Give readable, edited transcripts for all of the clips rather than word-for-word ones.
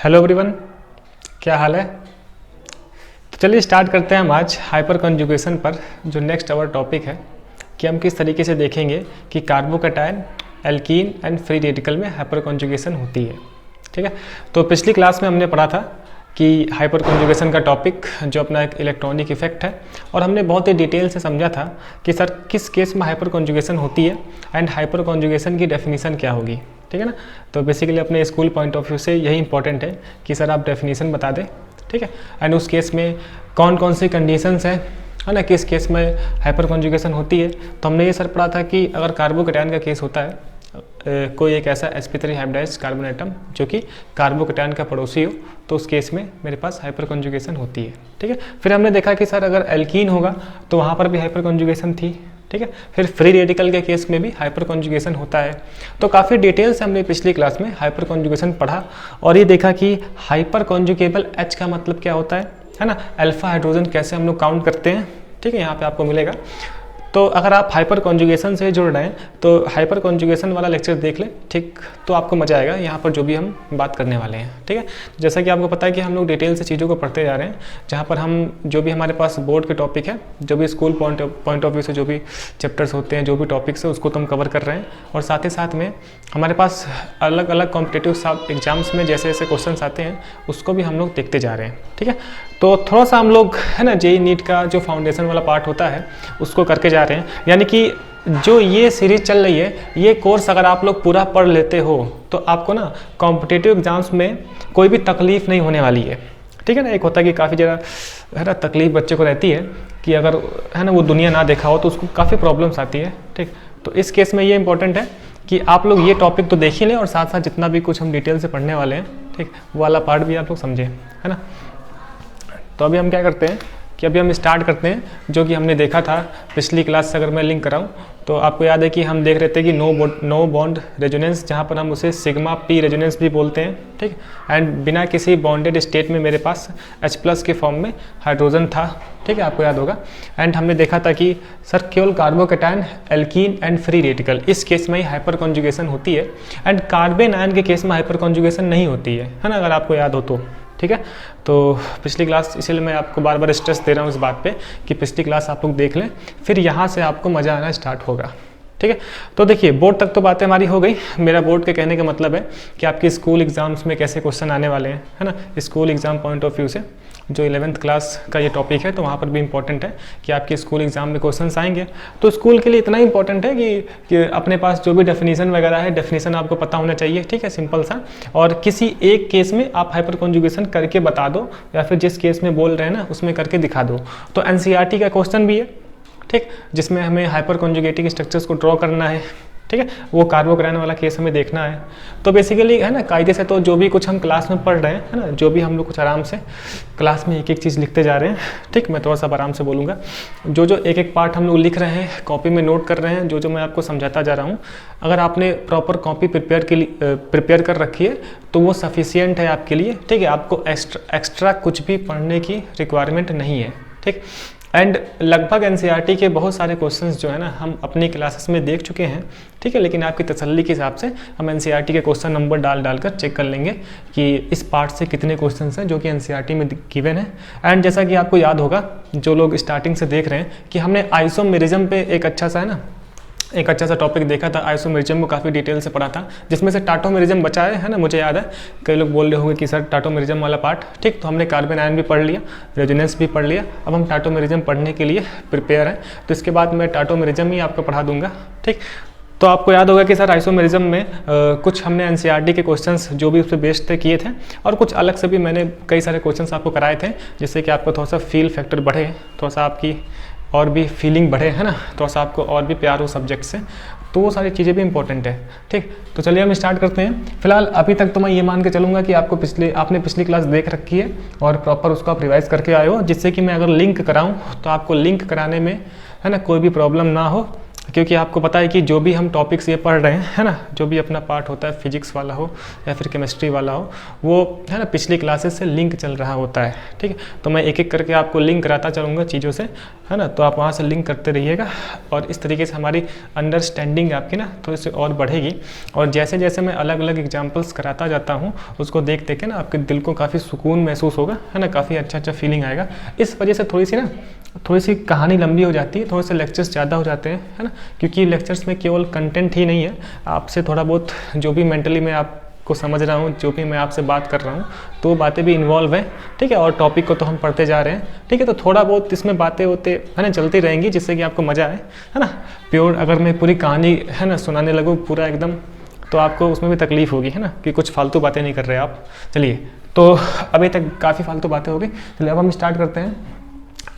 Hello everyone, क्या हाल है। तो चलिए स्टार्ट करते हैं हम आज हाइपर कॉन्जुगेशन पर, जो नेक्स्ट आवर टॉपिक है कि हम किस तरीके से देखेंगे कि carbocation, alkene and free radical में हाइपर कॉन्जुगेशन होती है। ठीक है, तो पिछली क्लास में हमने पढ़ा था कि हाइपर कॉन्जुगेशन का टॉपिक जो अपना एक इलेक्ट्रॉनिक इफेक्ट है, और हमने बहुत ही डिटेल से समझा था कि सर किस केस में हाइपर कॉन्जुगेशन होती है एंड हाइपर कॉन्जुगेशन की डेफिनेशन क्या होगी। ठीक है ना, तो बेसिकली अपने स्कूल पॉइंट ऑफ व्यू से यही इंपॉर्टेंट है कि सर आप डेफिनेशन बता दें। ठीक है, एंड उस केस में कौन कौन सी कंडीशंस हैं, है ना, किस केस में हाइपर कॉन्जुगेशन होती है। तो हमने ये सर पढ़ा था कि अगर कार्बोकैटायन का केस होता है, कोई एक ऐसा sp3 हाइब्रिडाइज्ड कार्बन एटम जो कि कार्बोकैटायन का पड़ोसी हो, तो उस केस में मेरे पास हाइपर कॉन्जुगेशन होती है। ठीक है, फिर हमने देखा कि सर अगर एल्कीन होगा तो वहाँ पर भी हाइपर कॉन्जुगेशन थी। ठीक है, फिर फ्री रेडिकल के केस में भी हाइपर कॉन्जुगेशन होता है। तो काफ़ी डिटेल से हमने पिछली क्लास में हाइपर कॉन्जुगेशन पढ़ा और ये देखा कि हाइपर कॉन्जुगेबल H का मतलब क्या होता है ना, अल्फा हाइड्रोजन कैसे हम लोग काउंट करते हैं। ठीक है, यहाँ पे आपको मिलेगा। तो अगर आप हाइपर कॉन्जुगेशन से जुड़ रहे हैं तो हाइपर कॉन्जुगेशन वाला लेक्चर देख लें, ठीक, तो आपको मजा आएगा यहाँ पर जो भी हम बात करने वाले हैं। ठीक है, जैसा कि आपको पता है कि हम लोग डिटेल से चीज़ों को पढ़ते जा रहे हैं, जहाँ पर हम जो भी हमारे पास बोर्ड के टॉपिक है, जो भी स्कूल पॉइंट ऑफ व्यू से जो भी चैप्टर्स होते हैं, जो भी टॉपिक्स है, उसको तो हम कवर कर रहे हैं। और साथ ही साथ में हमारे पास अलग अलग कॉम्पिटिटिव एग्जाम्स में जैसे जैसे क्वेश्चन आते हैं उसको भी हम लोग देखते जा रहे हैं। ठीक है, तो थोड़ा सा हम लोग, है ना, जेईई नीट का जो फाउंडेशन वाला पार्ट होता है उसको करके जा रहे हैं। यानी कि जो ये सीरीज चल रही है, ये कोर्स अगर आप लोग पूरा पढ़ लेते हो तो आपको ना कॉम्पिटिटिव एग्जाम्स में कोई भी तकलीफ नहीं होने वाली है। ठीक है ना, एक होता है कि काफ़ी ज़्यादा, है ना, तकलीफ बच्चे को रहती है कि अगर, है ना, वो दुनिया ना देखा हो तो उसको काफ़ी प्रॉब्लम्स आती है। ठीक, तो इस केस में ये इंपॉर्टेंट है कि आप लोग ये टॉपिक तो देख ही लें और साथ साथ जितना भी कुछ हम डिटेल से पढ़ने वाले हैं, ठीक, वो वाला पार्ट भी आप लोग समझें, है ना। तो अभी हम क्या करते हैं कि अभी हम स्टार्ट करते हैं जो कि हमने देखा था पिछली क्लास से। अगर मैं लिंक कराऊं तो आपको याद है कि हम देख रहे थे कि नो बॉन्ड रेजोनेंस, जहां पर हम उसे सिग्मा पी रेजोनेंस भी बोलते हैं। ठीक, एंड बिना किसी बॉन्डेड स्टेट में मेरे पास H+ के फॉर्म में हाइड्रोजन था। ठीक है, आपको याद होगा। एंड हमने देखा था कि सर केवल carbocation, alkene and free radical, इस केस में ही हाइपर कॉन्जुगेशन होती है एंड कार्बन आयन के केस में हाइपर कॉन्जुगेशन नहीं होती है ना, अगर आपको याद हो तो। ठीक है, तो पिछली क्लास, इसलिए मैं आपको बार बार स्ट्रेस दे रहा हूँ इस बात पे कि पिछली क्लास आप लोग देख लें, फिर यहाँ से आपको मज़ा आना स्टार्ट होगा। ठीक है, तो देखिए बोर्ड तक तो बातें हमारी हो गई। मेरा बोर्ड के कहने का मतलब है कि आपके स्कूल एग्जाम्स में कैसे क्वेश्चन आने वाले हैं, है ना, school exam point of view से जो 11th क्लास का ये टॉपिक है, तो वहाँ पर भी इंपॉर्टेंट है कि आपके स्कूल एग्जाम में क्वेश्चंस आएंगे। तो स्कूल के लिए इतना इंपॉर्टेंट है कि अपने पास जो भी डेफिनेशन वगैरह है, डेफिनेशन आपको पता होना चाहिए। ठीक है, सिंपल सा। और किसी एक केस में आप हाइपर कॉन्जुगेशन करके बता दो, या फिर जिस केस में बोल रहे हैं ना उसमें करके दिखा दो। तो NCERT का क्वेश्चन भी है, ठीक, जिसमें हमें हाइपर कॉन्जुगेटिंग स्ट्रक्चर्स को ड्रॉ करना है। ठीक है, वो कार्बोकैटायन वाला केस हमें देखना है। तो बेसिकली, है ना, कायदे से तो जो भी कुछ हम क्लास में पढ़ रहे हैं, है ना, जो भी हम लोग कुछ आराम से क्लास में एक एक चीज़ लिखते जा रहे हैं। ठीक, मैं थोड़ा सा आराम से बोलूँगा। जो जो एक एक पार्ट हम लोग लिख रहे हैं, कॉपी में नोट कर रहे हैं, जो जो मैं आपको समझाता जा रहा हूँ, अगर आपने प्रॉपर कॉपी प्रिपेयर कर रखी है तो वो सफिशियंट है आपके लिए। ठीक है, आपको एक्स्ट्रा कुछ भी पढ़ने की रिक्वायरमेंट नहीं है। ठीक, एंड लगभग NCERT के बहुत सारे क्वेश्चंस जो है ना हम अपनी क्लासेस में देख चुके हैं। ठीक है, लेकिन आपकी तसल्ली के हिसाब से हम NCERT के क्वेश्चन नंबर डाल कर चेक कर लेंगे कि इस पार्ट से कितने क्वेश्चंस हैं जो कि NCERT में गिवन है। एंड जैसा कि आपको याद होगा, जो लोग स्टार्टिंग से देख रहे हैं, कि हमने आइसोमेरिज्म पे एक अच्छा सा टॉपिक देखा था। आइसोमेरिज्म को काफ़ी डिटेल से पढ़ा था, जिसमें से टाटोमेरिज्म बचा है ना, मुझे याद है। कई लोग बोल रहे होंगे कि सर टाटोमेरिज्म वाला पार्ट, ठीक, तो हमने कार्बन आयन भी पढ़ लिया, रेजोनेंस भी पढ़ लिया, अब हम टाटोमेरिज्म पढ़ने के लिए प्रिपेयर हैं। तो इसके बाद मैं टाटोमेरिज्म ही आपको पढ़ा दूंगा। ठीक, तो आपको याद होगा कि सर आइसोमेरिज्म में कुछ हमने NCERT के क्वेश्चंस जो भी उस पर बेस्ड थे किए थे, और कुछ अलग से भी मैंने कई सारे क्वेश्चंस आपको कराए थे, जिससे कि आपको थोड़ा सा फील फैक्टर बढ़े, थोड़ा सा आपकी और भी फीलिंग बढ़े, है ना, थोड़ा सा आपको और भी प्यार हो सब्जेक्ट से। तो वो सारी चीज़ें भी इंपॉर्टेंट है। ठीक, तो चलिए हम स्टार्ट करते हैं। फिलहाल अभी तक तो मैं ये मान के चलूँगा कि आपने पिछली क्लास देख रखी है और प्रॉपर उसको आप रिवाइज करके आए हो, जिससे कि मैं अगर लिंक कराऊँ तो आपको लिंक कराने में, है ना, कोई भी प्रॉब्लम ना हो क्योंकि आपको पता है कि जो भी हम टॉपिक्स ये पढ़ रहे हैं, है ना, जो भी अपना पार्ट होता है, फिजिक्स वाला हो या फिर केमिस्ट्री वाला हो, वो है ना पिछली क्लासेस से लिंक चल रहा होता है। ठीक है, तो मैं एक एक करके आपको लिंक कराता चलूँगा चीज़ों से, है ना, तो आप वहाँ से लिंक करते रहिएगा और इस तरीके से हमारी अंडरस्टैंडिंग आपकी ना थोड़ी सी और बढ़ेगी। और जैसे जैसे मैं अलग अलग एग्जाम्पल्स कराता जाता हूँ, उसको देख देख के ना आपके दिल को काफ़ी सुकून महसूस होगा, है ना, काफ़ी अच्छा फीलिंग आएगा। इस वजह से थोड़ी सी कहानी लंबी हो जाती है, थोड़े से लेक्चर्स ज़्यादा हो जाते हैं, है ना, क्योंकि लेक्चर्स में केवल कंटेंट ही नहीं है, आपसे थोड़ा बहुत जो भी मेंटली मैं आपको समझ रहा हूँ, जो भी मैं आपसे बात कर रहा हूँ, तो वो बातें भी इन्वॉल्व हैं। ठीक है, और टॉपिक को तो हम पढ़ते जा रहे हैं। ठीक है, तो थोड़ा बहुत इसमें बातें होते है ना चलती रहेंगी, जिससे कि आपको मज़ा आए, है ना। प्योर अगर मैं पूरी कहानी है ना सुनाने लगूँ पूरा एकदम, तो आपको उसमें भी तकलीफ होगी, है ना, कि कुछ फालतू बातें नहीं कर रहे आप। चलिए, तो अभी तक काफ़ी फालतू बातें हो गई, चलिए अब हम स्टार्ट करते हैं,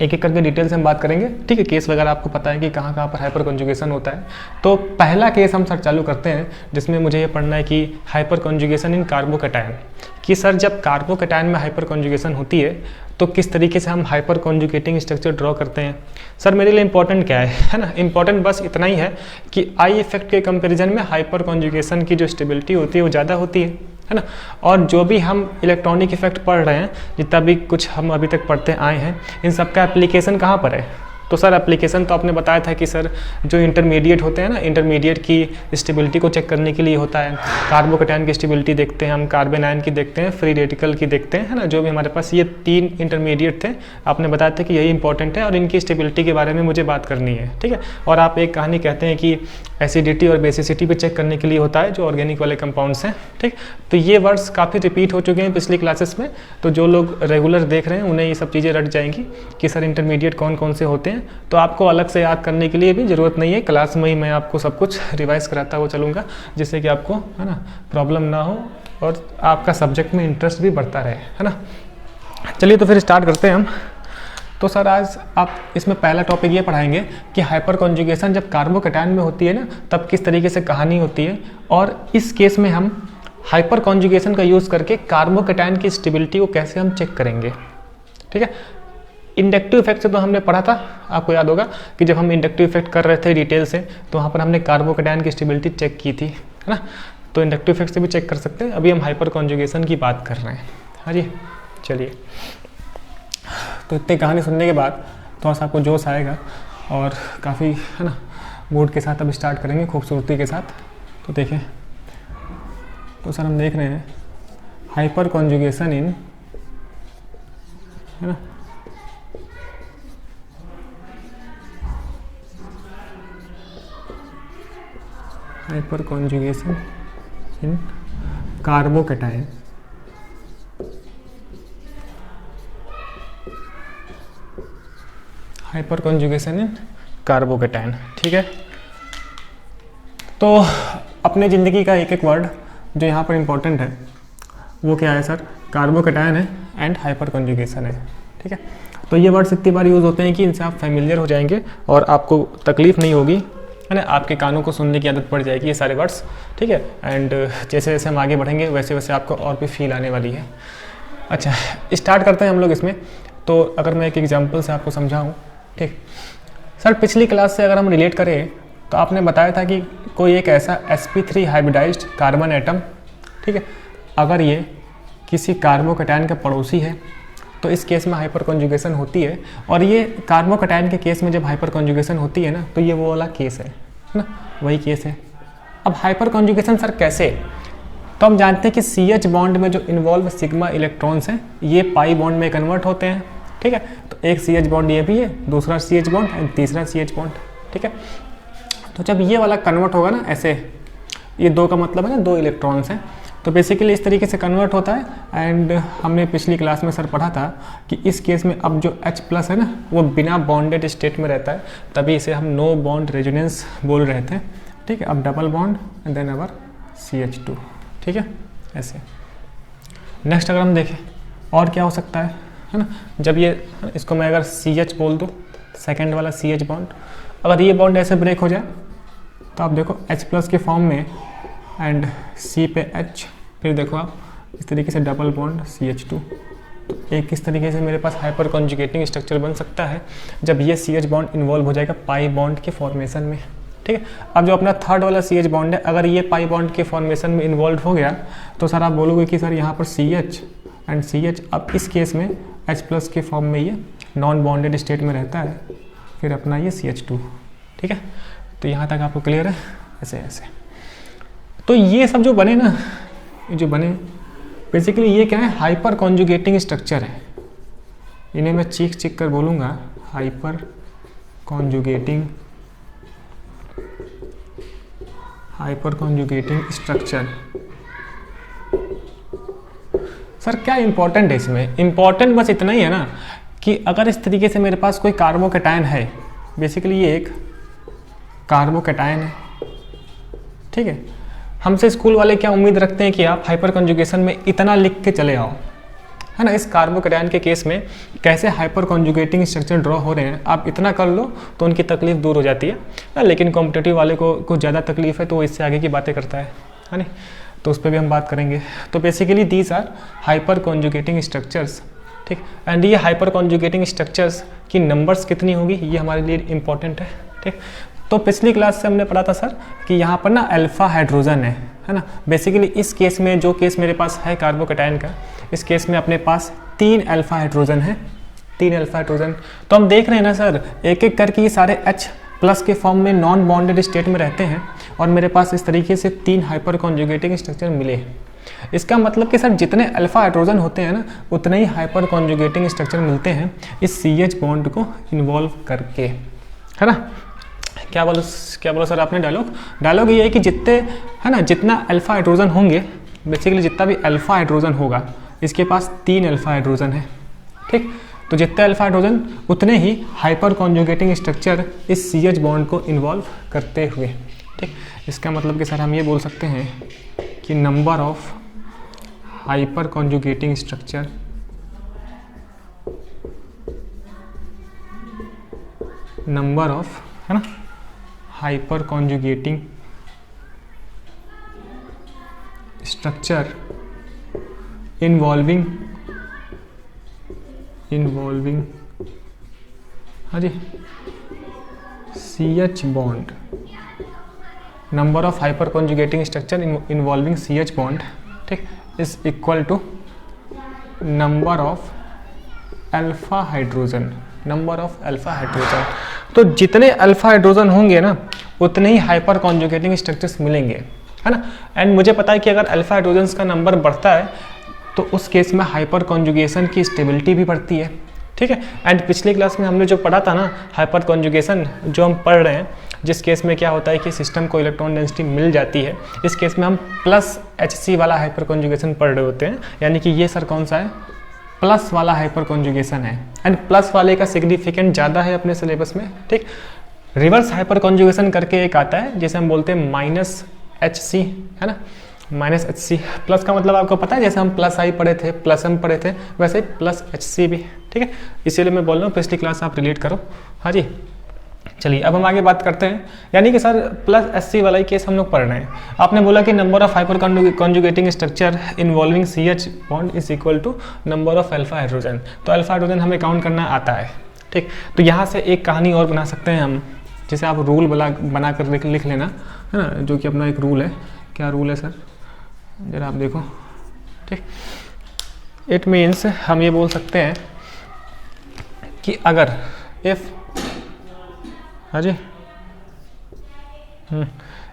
एक एक करके डिटेल से हम बात करेंगे। ठीक है, केस वगैरह आपको पता है कि कहाँ कहाँ पर हाइपर कॉन्जुगेशन होता है। तो पहला केस हम सर चालू करते हैं, जिसमें मुझे ये पढ़ना है कि हाइपर कॉन्जुगेशन इन कार्बोकैटायन, कि सर जब कार्बोकैटायन में हाइपर कॉन्जुगेशन होती है तो किस तरीके से हम हाइपर कॉन्जुगेटिंग स्ट्रक्चर ड्रॉ करते हैं। सर मेरे लिए इंपॉर्टेंट क्या है ना, इंपॉर्टेंट बस इतना ही है कि आई इफेक्ट के कंपैरिजन में हाइपर कॉन्जुगेशन की जो स्टेबिलिटी होती है वो ज़्यादा होती है ना। और जो भी हम इलेक्ट्रॉनिक इफेक्ट पढ़ रहे हैं, जितना भी कुछ हम अभी तक पढ़ते आए हैं, इन सब का एप्लीकेशन कहाँ पर है। तो सर एप्लीकेशन तो आपने बताया था कि सर जो इंटरमीडिएट होते हैं ना, इंटरमीडिएट की स्टेबिलिटी को चेक करने के लिए होता है। कार्बोकैटायन की स्टेबिलिटी देखते हैं हम, कार्बन आयन की देखते हैं, फ्री रेडिकल की देखते हैं, है ना, जो भी हमारे पास ये 3 इंटरमीडिएट थे, आपने बताया था कि यही इंपॉर्टेंट है और इनकी स्टेबिलिटी के बारे में मुझे बात करनी है। ठीक है, और आप एक कहानी कहते हैं कि एसिडिटी और बेसिसिटी पे चेक करने के लिए होता है, जो ऑर्गेनिक वाले कंपाउंड्स हैं। ठीक, तो ये वर्ड्स काफ़ी रिपीट हो चुके हैं पिछली क्लासेस में, तो जो लोग रेगुलर देख रहे हैं उन्हें ये सब चीज़ें रट जाएंगी कि सर इंटरमीडिएट कौन कौन से होते हैं। तो आपको अलग से याद करने के लिए भी ज़रूरत नहीं है, क्लास में ही मैं आपको सब कुछ रिवाइज कराता हुआ चलूँगा, जिससे कि आपको, है ना, प्रॉब्लम ना हो और आपका सब्जेक्ट में इंटरेस्ट भी बढ़ता रहे, है ना। चलिए तो फिर स्टार्ट करते हैं हम। तो सर आज आप इसमें पहला टॉपिक ये पढ़ाएंगे कि हाइपर कॉन्जुगेशन जब कार्बोकैटायन में होती है ना, तब किस तरीके से कहानी होती है, और इस केस में हम हाइपर कॉन्जुगेशन का यूज़ करके कार्बोकैटायन की स्टेबिलिटी को कैसे हम चेक करेंगे। ठीक है, इंडक्टिव इफेक्ट से तो हमने पढ़ा था, आपको याद होगा कि जब हम इंडक्टिव इफेक्ट कर रहे थे डिटेल से, तो वहाँ पर हमने कार्बोकैटायन की स्टेबिलिटी चेक की थी, है ना। तो इंडक्टिव इफेक्ट से भी चेक कर सकते हैं। अभी हम हाइपर कॉन्जुगेशन की बात कर रहे हैं। हाँ जी, चलिए, तो इतनी कहानी सुनने के बाद थोड़ा सा आपको जोश आएगा और काफ़ी, है ना, मूड के साथ अब स्टार्ट करेंगे, खूबसूरती के साथ। तो देखें, तो सर हम देख रहे हैं हाइपर कॉन्जुगेशन इन, है ना, हाइपर कॉन्जुगेशन इन कार्बोकैटायन। हाइपर कॉन्जुगेशन इन कार्बोकैटायन। ठीक है, तो अपने ज़िंदगी का एक एक वर्ड जो यहाँ पर इम्पोर्टेंट है वो क्या है सर, कार्बोकैटायन है एंड हाइपर कॉन्जुगेशन है। ठीक है, तो ये वर्ड्स इतनी बार यूज़ होते हैं कि इनसे आप फैमिलियर हो जाएंगे और आपको तकलीफ़ नहीं होगी, है ना, आपके कानों को सुनने की आदत पड़ जाएगी ये सारे वर्ड्स। ठीक है, एंड जैसे जैसे हम आगे बढ़ेंगे वैसे वैसे आपको और भी फील आने वाली है। अच्छा, स्टार्ट करते हैं हम लोग इसमें। तो अगर मैं एक एग्जांपल से आपको समझाऊं, ठीक सर, पिछली क्लास से अगर हम रिलेट करें तो आपने बताया था कि कोई एक ऐसा sp3 हाइब्रिडाइज्ड कार्बन एटम, ठीक है, अगर ये किसी कार्बोकैटायन का पड़ोसी है तो इस केस में हाइपर कॉन्जुगेशन होती है। और ये कार्बोकैटायन के केस में जब हाइपर कॉन्जुगेशन होती है ना, तो ये वो वाला केस है ना, वही केस है। अब हाइपर कॉन्जुगेशन सर कैसे, तो हम जानते हैं कि CH बॉन्ड में जो इन्वॉल्व सिग्मा इलेक्ट्रॉन्स हैं ये पाई बॉन्ड में कन्वर्ट होते हैं। ठीक है, तो एक CH बॉन्ड ये भी है, दूसरा CH बॉन्ड एंड तीसरा CH बॉन्ड। ठीक है, तो जब ये वाला कन्वर्ट होगा ना, ऐसे ये दो का मतलब है ना, 2 इलेक्ट्रॉन्स हैं, तो बेसिकली इस तरीके से कन्वर्ट होता है। एंड हमने पिछली क्लास में सर पढ़ा था कि इस केस में अब जो H+ है ना, वो बिना बॉन्डेड स्टेट में रहता है, तभी इसे हम नो बॉन्ड रेजोनेंस बोल रहे थे। ठीक है, अब double bond and then our CH2। ठीक है, ऐसे। नेक्स्ट अगर हम देखें और क्या हो सकता है ना, जब ये, इसको मैं अगर CH बोल दूँ, सेकेंड वाला CH बॉन्ड, अगर ये बॉन्ड ऐसे ब्रेक हो जाए तो आप देखो H+ के फॉर्म में एंड C पे H, फिर देखो आप इस तरीके से डबल बॉन्ड CH2। तो एक किस तरीके से मेरे पास हाइपर कॉन्जुगेटिंग स्ट्रक्चर बन सकता है जब ये CH बॉन्ड इन्वॉल्व हो जाएगा पाई बॉन्ड के फॉर्मेशन में। ठीक है। अब जो अपना थर्ड वाला सी एच बॉन्ड है, अगर ये पाई बॉन्ड के फॉर्मेशन में इन्वॉल्व हो गया तो सर आप बोलोगे कि सर यहाँ पर C H and C H, अब इस केस में H प्लस के फॉर्म में ये नॉन बॉन्डेड स्टेट में रहता है, फिर अपना ये CH2, ठीक है। तो यहाँ तक आपको क्लियर है, ऐसे ऐसे। तो ये सब जो बने ना, जो बने बेसिकली ये क्या है, हाइपर कॉन्जुगेटिंग स्ट्रक्चर है। इन्हें मैं चीख कर बोलूँगा हाइपर कॉन्जुगेटिंग स्ट्रक्चर। सर क्या इंपॉर्टेंट है इसमें? इंपॉर्टेंट बस इतना ही है ना कि अगर इस तरीके से मेरे पास कोई कार्बोकैटायन है, बेसिकली ये एक कार्बोकैटायन है, ठीक है। हमसे स्कूल वाले क्या उम्मीद रखते हैं कि आप हाइपर कॉन्जुगेशन में इतना लिख के चले आओ, है ना। इस कार्बोकैटायन के केस में कैसे हाइपर कॉन्जुगेटिंग स्ट्रक्चर ड्रॉ हो रहे हैं आप इतना कर लो तो उनकी तकलीफ दूर हो जाती है। लेकिन कॉम्पिटिटिव वाले को कुछ ज़्यादा तकलीफ है तो वो इससे आगे की बातें करता है नहीं, तो उस पर भी हम बात करेंगे। तो basically these are hyper conjugating structures, ठीक। एंड ये हाइपर कॉन्जुगेटिंग स्ट्रक्चर्स की नंबर्स कितनी होगी ये हमारे लिए इंपॉर्टेंट है, ठीक। तो पिछली क्लास से हमने पढ़ा था सर कि यहाँ पर ना अल्फा हाइड्रोजन है ना। बेसिकली इस केस में जो केस मेरे पास है कार्बोकैटायन का, इस केस में अपने पास 3 अल्फा हाइड्रोजन है, 3 अल्फा हाइड्रोजन। तो हम देख रहे हैं ना सर, एक एक करके ये सारे H प्लस के फॉर्म में नॉन बॉन्डेड स्टेट में रहते हैं और मेरे पास इस तरीके से 3 हाइपर कॉन्जुगेटिंग स्ट्रक्चर मिले। इसका मतलब कि सर जितने अल्फा हाइड्रोजन होते हैं ना उतने ही हाइपर कॉन्जुगेटिंग स्ट्रक्चर मिलते हैं इस CH बॉन्ड को इन्वॉल्व करके, है ना। क्या बोलो सर आपने? डायलॉग ये है कि जितने, है ना, जितना अल्फा हाइड्रोजन होंगे, बेसिकली जितना भी अल्फा हाइड्रोजन होगा इसके पास 3 अल्फा हाइड्रोजन है, ठीक। तो जितने अल्फा हाइड्रोजन उतने ही हाइपर कॉन्जुगेटिंग स्ट्रक्चर इस CH बॉन्ड को इन्वॉल्व करते हुए, ठीक। इसका मतलब कि सर हम ये बोल सकते हैं कि number of hyper conjugating structure number of, है ना, हाइपर कॉन्जुगेटिंग स्ट्रक्चर इन्वॉल्विंग हाँ जी CH bond, number of hyper conjugating structure involving CH bond, ठीक, is equal to number of alpha hydrogen, तो जितने अल्फा हाइड्रोजन होंगे ना उतने ही हाइपर कॉन्जुगेटिंग स्ट्रक्चर्स मिलेंगे, है ना। एंड मुझे पता है कि अगर अल्फा हाइड्रोजन्स का नंबर बढ़ता है तो उस केस में हाइपर कॉन्जुगेशन की स्टेबिलिटी भी बढ़ती है, ठीक है। एंड पिछली क्लास में हमने जो पढ़ा था ना हाइपर कॉन्जुगेशन जो हम पढ़ रहे हैं, जिस केस में क्या होता है कि सिस्टम को इलेक्ट्रॉन डेंसिटी मिल जाती है, इस केस में हम प्लस HC वाला हाइपर कॉन्जुगेशन पढ़ रहे होते हैं, यानी कि ये सर कौन सा है, प्लस वाला हाइपर कॉन्जुगेशन है। एंड प्लस वाले का सिग्निफिकेंट ज़्यादा है अपने सिलेबस में, ठीक। रिवर्स हाइपर कॉन्जुगेशन करके एक आता है जिसे हम बोलते हैं -HC, है ना, -HC। प्लस का मतलब आपको पता है, जैसे हम +I पढ़े थे, +M पढ़े थे, वैसे +HC भी, ठीक है। इसीलिए मैं बोल रहा हूँ पिछली क्लास आप रिलेट करो। हाँ जी, चलिए अब हम आगे बात करते हैं, यानी कि सर +SC वाला ही केस हम लोग पढ़ रहे हैं। आपने बोला कि number of hyper conjugating structure involving CH bond is equal to number of alpha hydrogen. तो अल्फा हाइड्रोजन हमें काउंट करना आता है, ठीक। तो यहाँ से एक कहानी और बना सकते हैं हम, जिसे आप रूल बना कर लिख लेना, है ना, जो कि अपना एक रूल है। क्या रूल है सर, जरा आप देखो, ठीक। इट मीन्स हम ये बोल सकते हैं कि अगर इफ, हाँ जी,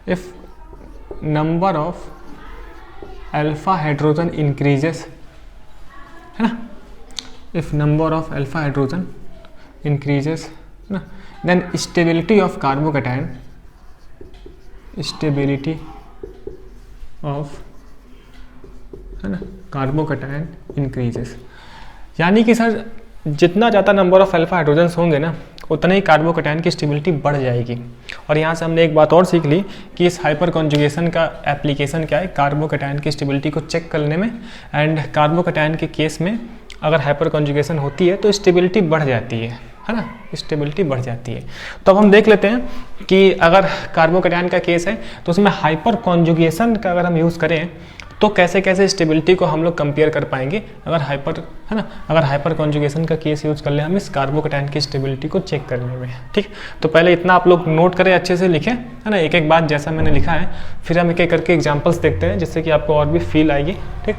if number of alpha hydrogen increases, है ना, if number of alpha hydrogen increases, है ना, then stability of carbocation, stability of, है ना, कार्बोकैटायन इंक्रीजेस। यानी कि सर जितना ज़्यादा नंबर ऑफ अल्फा हाइड्रोजन्स होंगे ना उतना ही कार्बोकैटायन की स्टेबिलिटी बढ़ जाएगी। और यहाँ से हमने एक बात और सीख ली कि इस हाइपर कॉन्जुगेशन का एप्लीकेशन क्या है, कार्बोकैटायन की स्टेबिलिटी को चेक करने में। एंड कार्बोकैटायन के केस में अगर हाइपर कॉन्जुगेशन होती है तो स्टेबिलिटी बढ़ जाती है ना, स्टेबिलिटी बढ़ जाती है। तो अब हम देख लेते हैं कि अगर कार्बोकैटायन का केस है तो उसमें हाइपर कॉन्जुगेशन का अगर हम यूज़ करें तो कैसे कैसे स्टेबिलिटी को हम लोग कंपेयर कर पाएंगे अगर हाइपर, है ना, अगर हाइपर कॉन्जुगेशन का केस यूज़ कर ले हम इस कार्बोकैटायन की स्टेबिलिटी को चेक करने में। ठीक, तो पहले इतना आप लोग नोट करें, अच्छे से लिखें, है ना, एक एक बात जैसा मैंने लिखा है, फिर हम एक एक करके एग्जाम्पल्स देखते हैं जिससे कि आपको और भी फील आएगी। ठीक,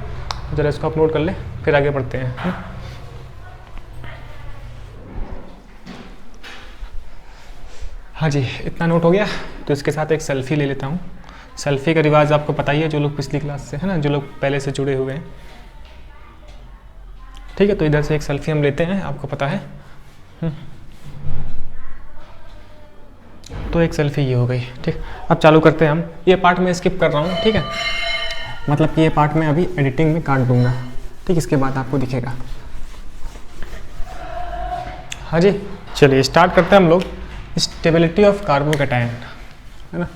जरा इसको आप नोट कर लें, फिर आगे बढ़ते हैं, है ना। हाँ जी, इतना नोट हो गया, तो इसके साथ एक सेल्फी ले लेता हूँ। सेल्फी का रिवाज आपको पता ही है, जो लोग पिछली क्लास से, है ना, जो लोग पहले से जुड़े हुए हैं। ठीक है, तो इधर से एक सेल्फी हम लेते हैं, आपको पता है। तो एक सेल्फी ये हो गई। ठीक, अब चालू करते हैं हम। ये पार्ट मैं स्किप कर रहा हूँ, ठीक है, मतलब कि ये पार्ट मैं अभी एडिटिंग में काट दूंगा। ठीक, इसके बाद आपको दिखेगा। हाँ जी, चलिए स्टार्ट करते हैं हम लोग। स्टेबिलिटी ऑफ कार्बोकैटायन, है ना।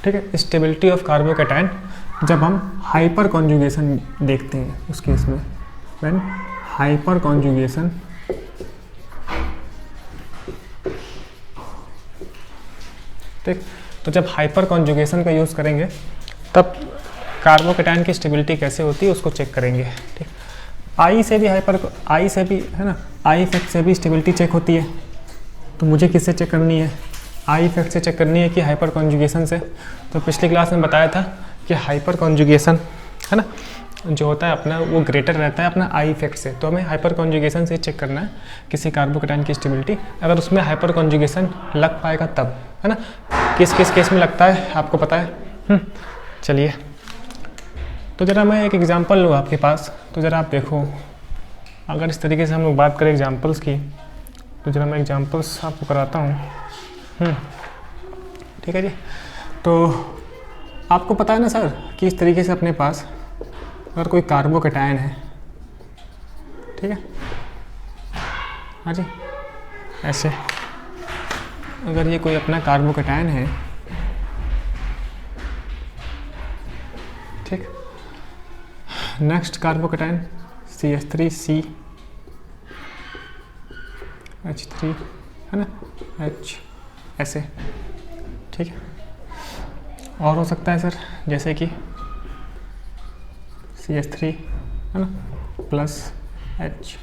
ठीक है, स्टेबिलिटी ऑफ कार्बोकैटायन जब हम हाइपर कॉन्जुगेशन देखते हैं उस केस में, व्हेन हाइपर कॉन्जुगेशन, ठीक, तो जब हाइपर कॉन्जुगेशन का यूज़ करेंगे तब कार्बोकैटायन की स्टेबिलिटी कैसे होती है उसको चेक करेंगे। ठीक, आई से भी है ना, आई इफेक्ट से भी स्टेबिलिटी चेक होती है। तो मुझे किससे चेक करनी है? आई इफेक्ट से चेक करनी है कि हाइपर कॉन्जुगेशन से? तो पिछली क्लास में बताया था कि हाइपर कॉन्जुगेशन, है ना, जो होता है अपना वो ग्रेटर रहता है अपना आई इफेक्ट से। तो हमें हाइपर कॉन्जुगेशन से चेक करना है किसी कार्बोकैटायन की स्टेबिलिटी, अगर उसमें हाइपर कॉन्जुगेशन लग पाएगा तब, है ना। किस किस केस में लगता है आपको पता है। चलिए, तो ज़रा मैं एक एग्जांपल लूँ आपके पास, तो ज़रा आप देखो, अगर इस तरीके से हम लोग बात करें एग्जांपल्स की, तो ज़रा मैं एग्जांपल्स आपको कराता हूँ। ठीक है जी, तो आपको पता है ना सर कि इस तरीके से अपने पास अगर कोई कार्बोकैटायन है, ठीक है, हाँ जी, ऐसे अगर ये कोई अपना कार्बोकैटायन है, ठीक, नेक्स्ट कार्बोकैटायन CH3C H3, है ना, H, ऐसे, ठीक है। और हो सकता है सर जैसे कि CH3, है ना, प्लस H,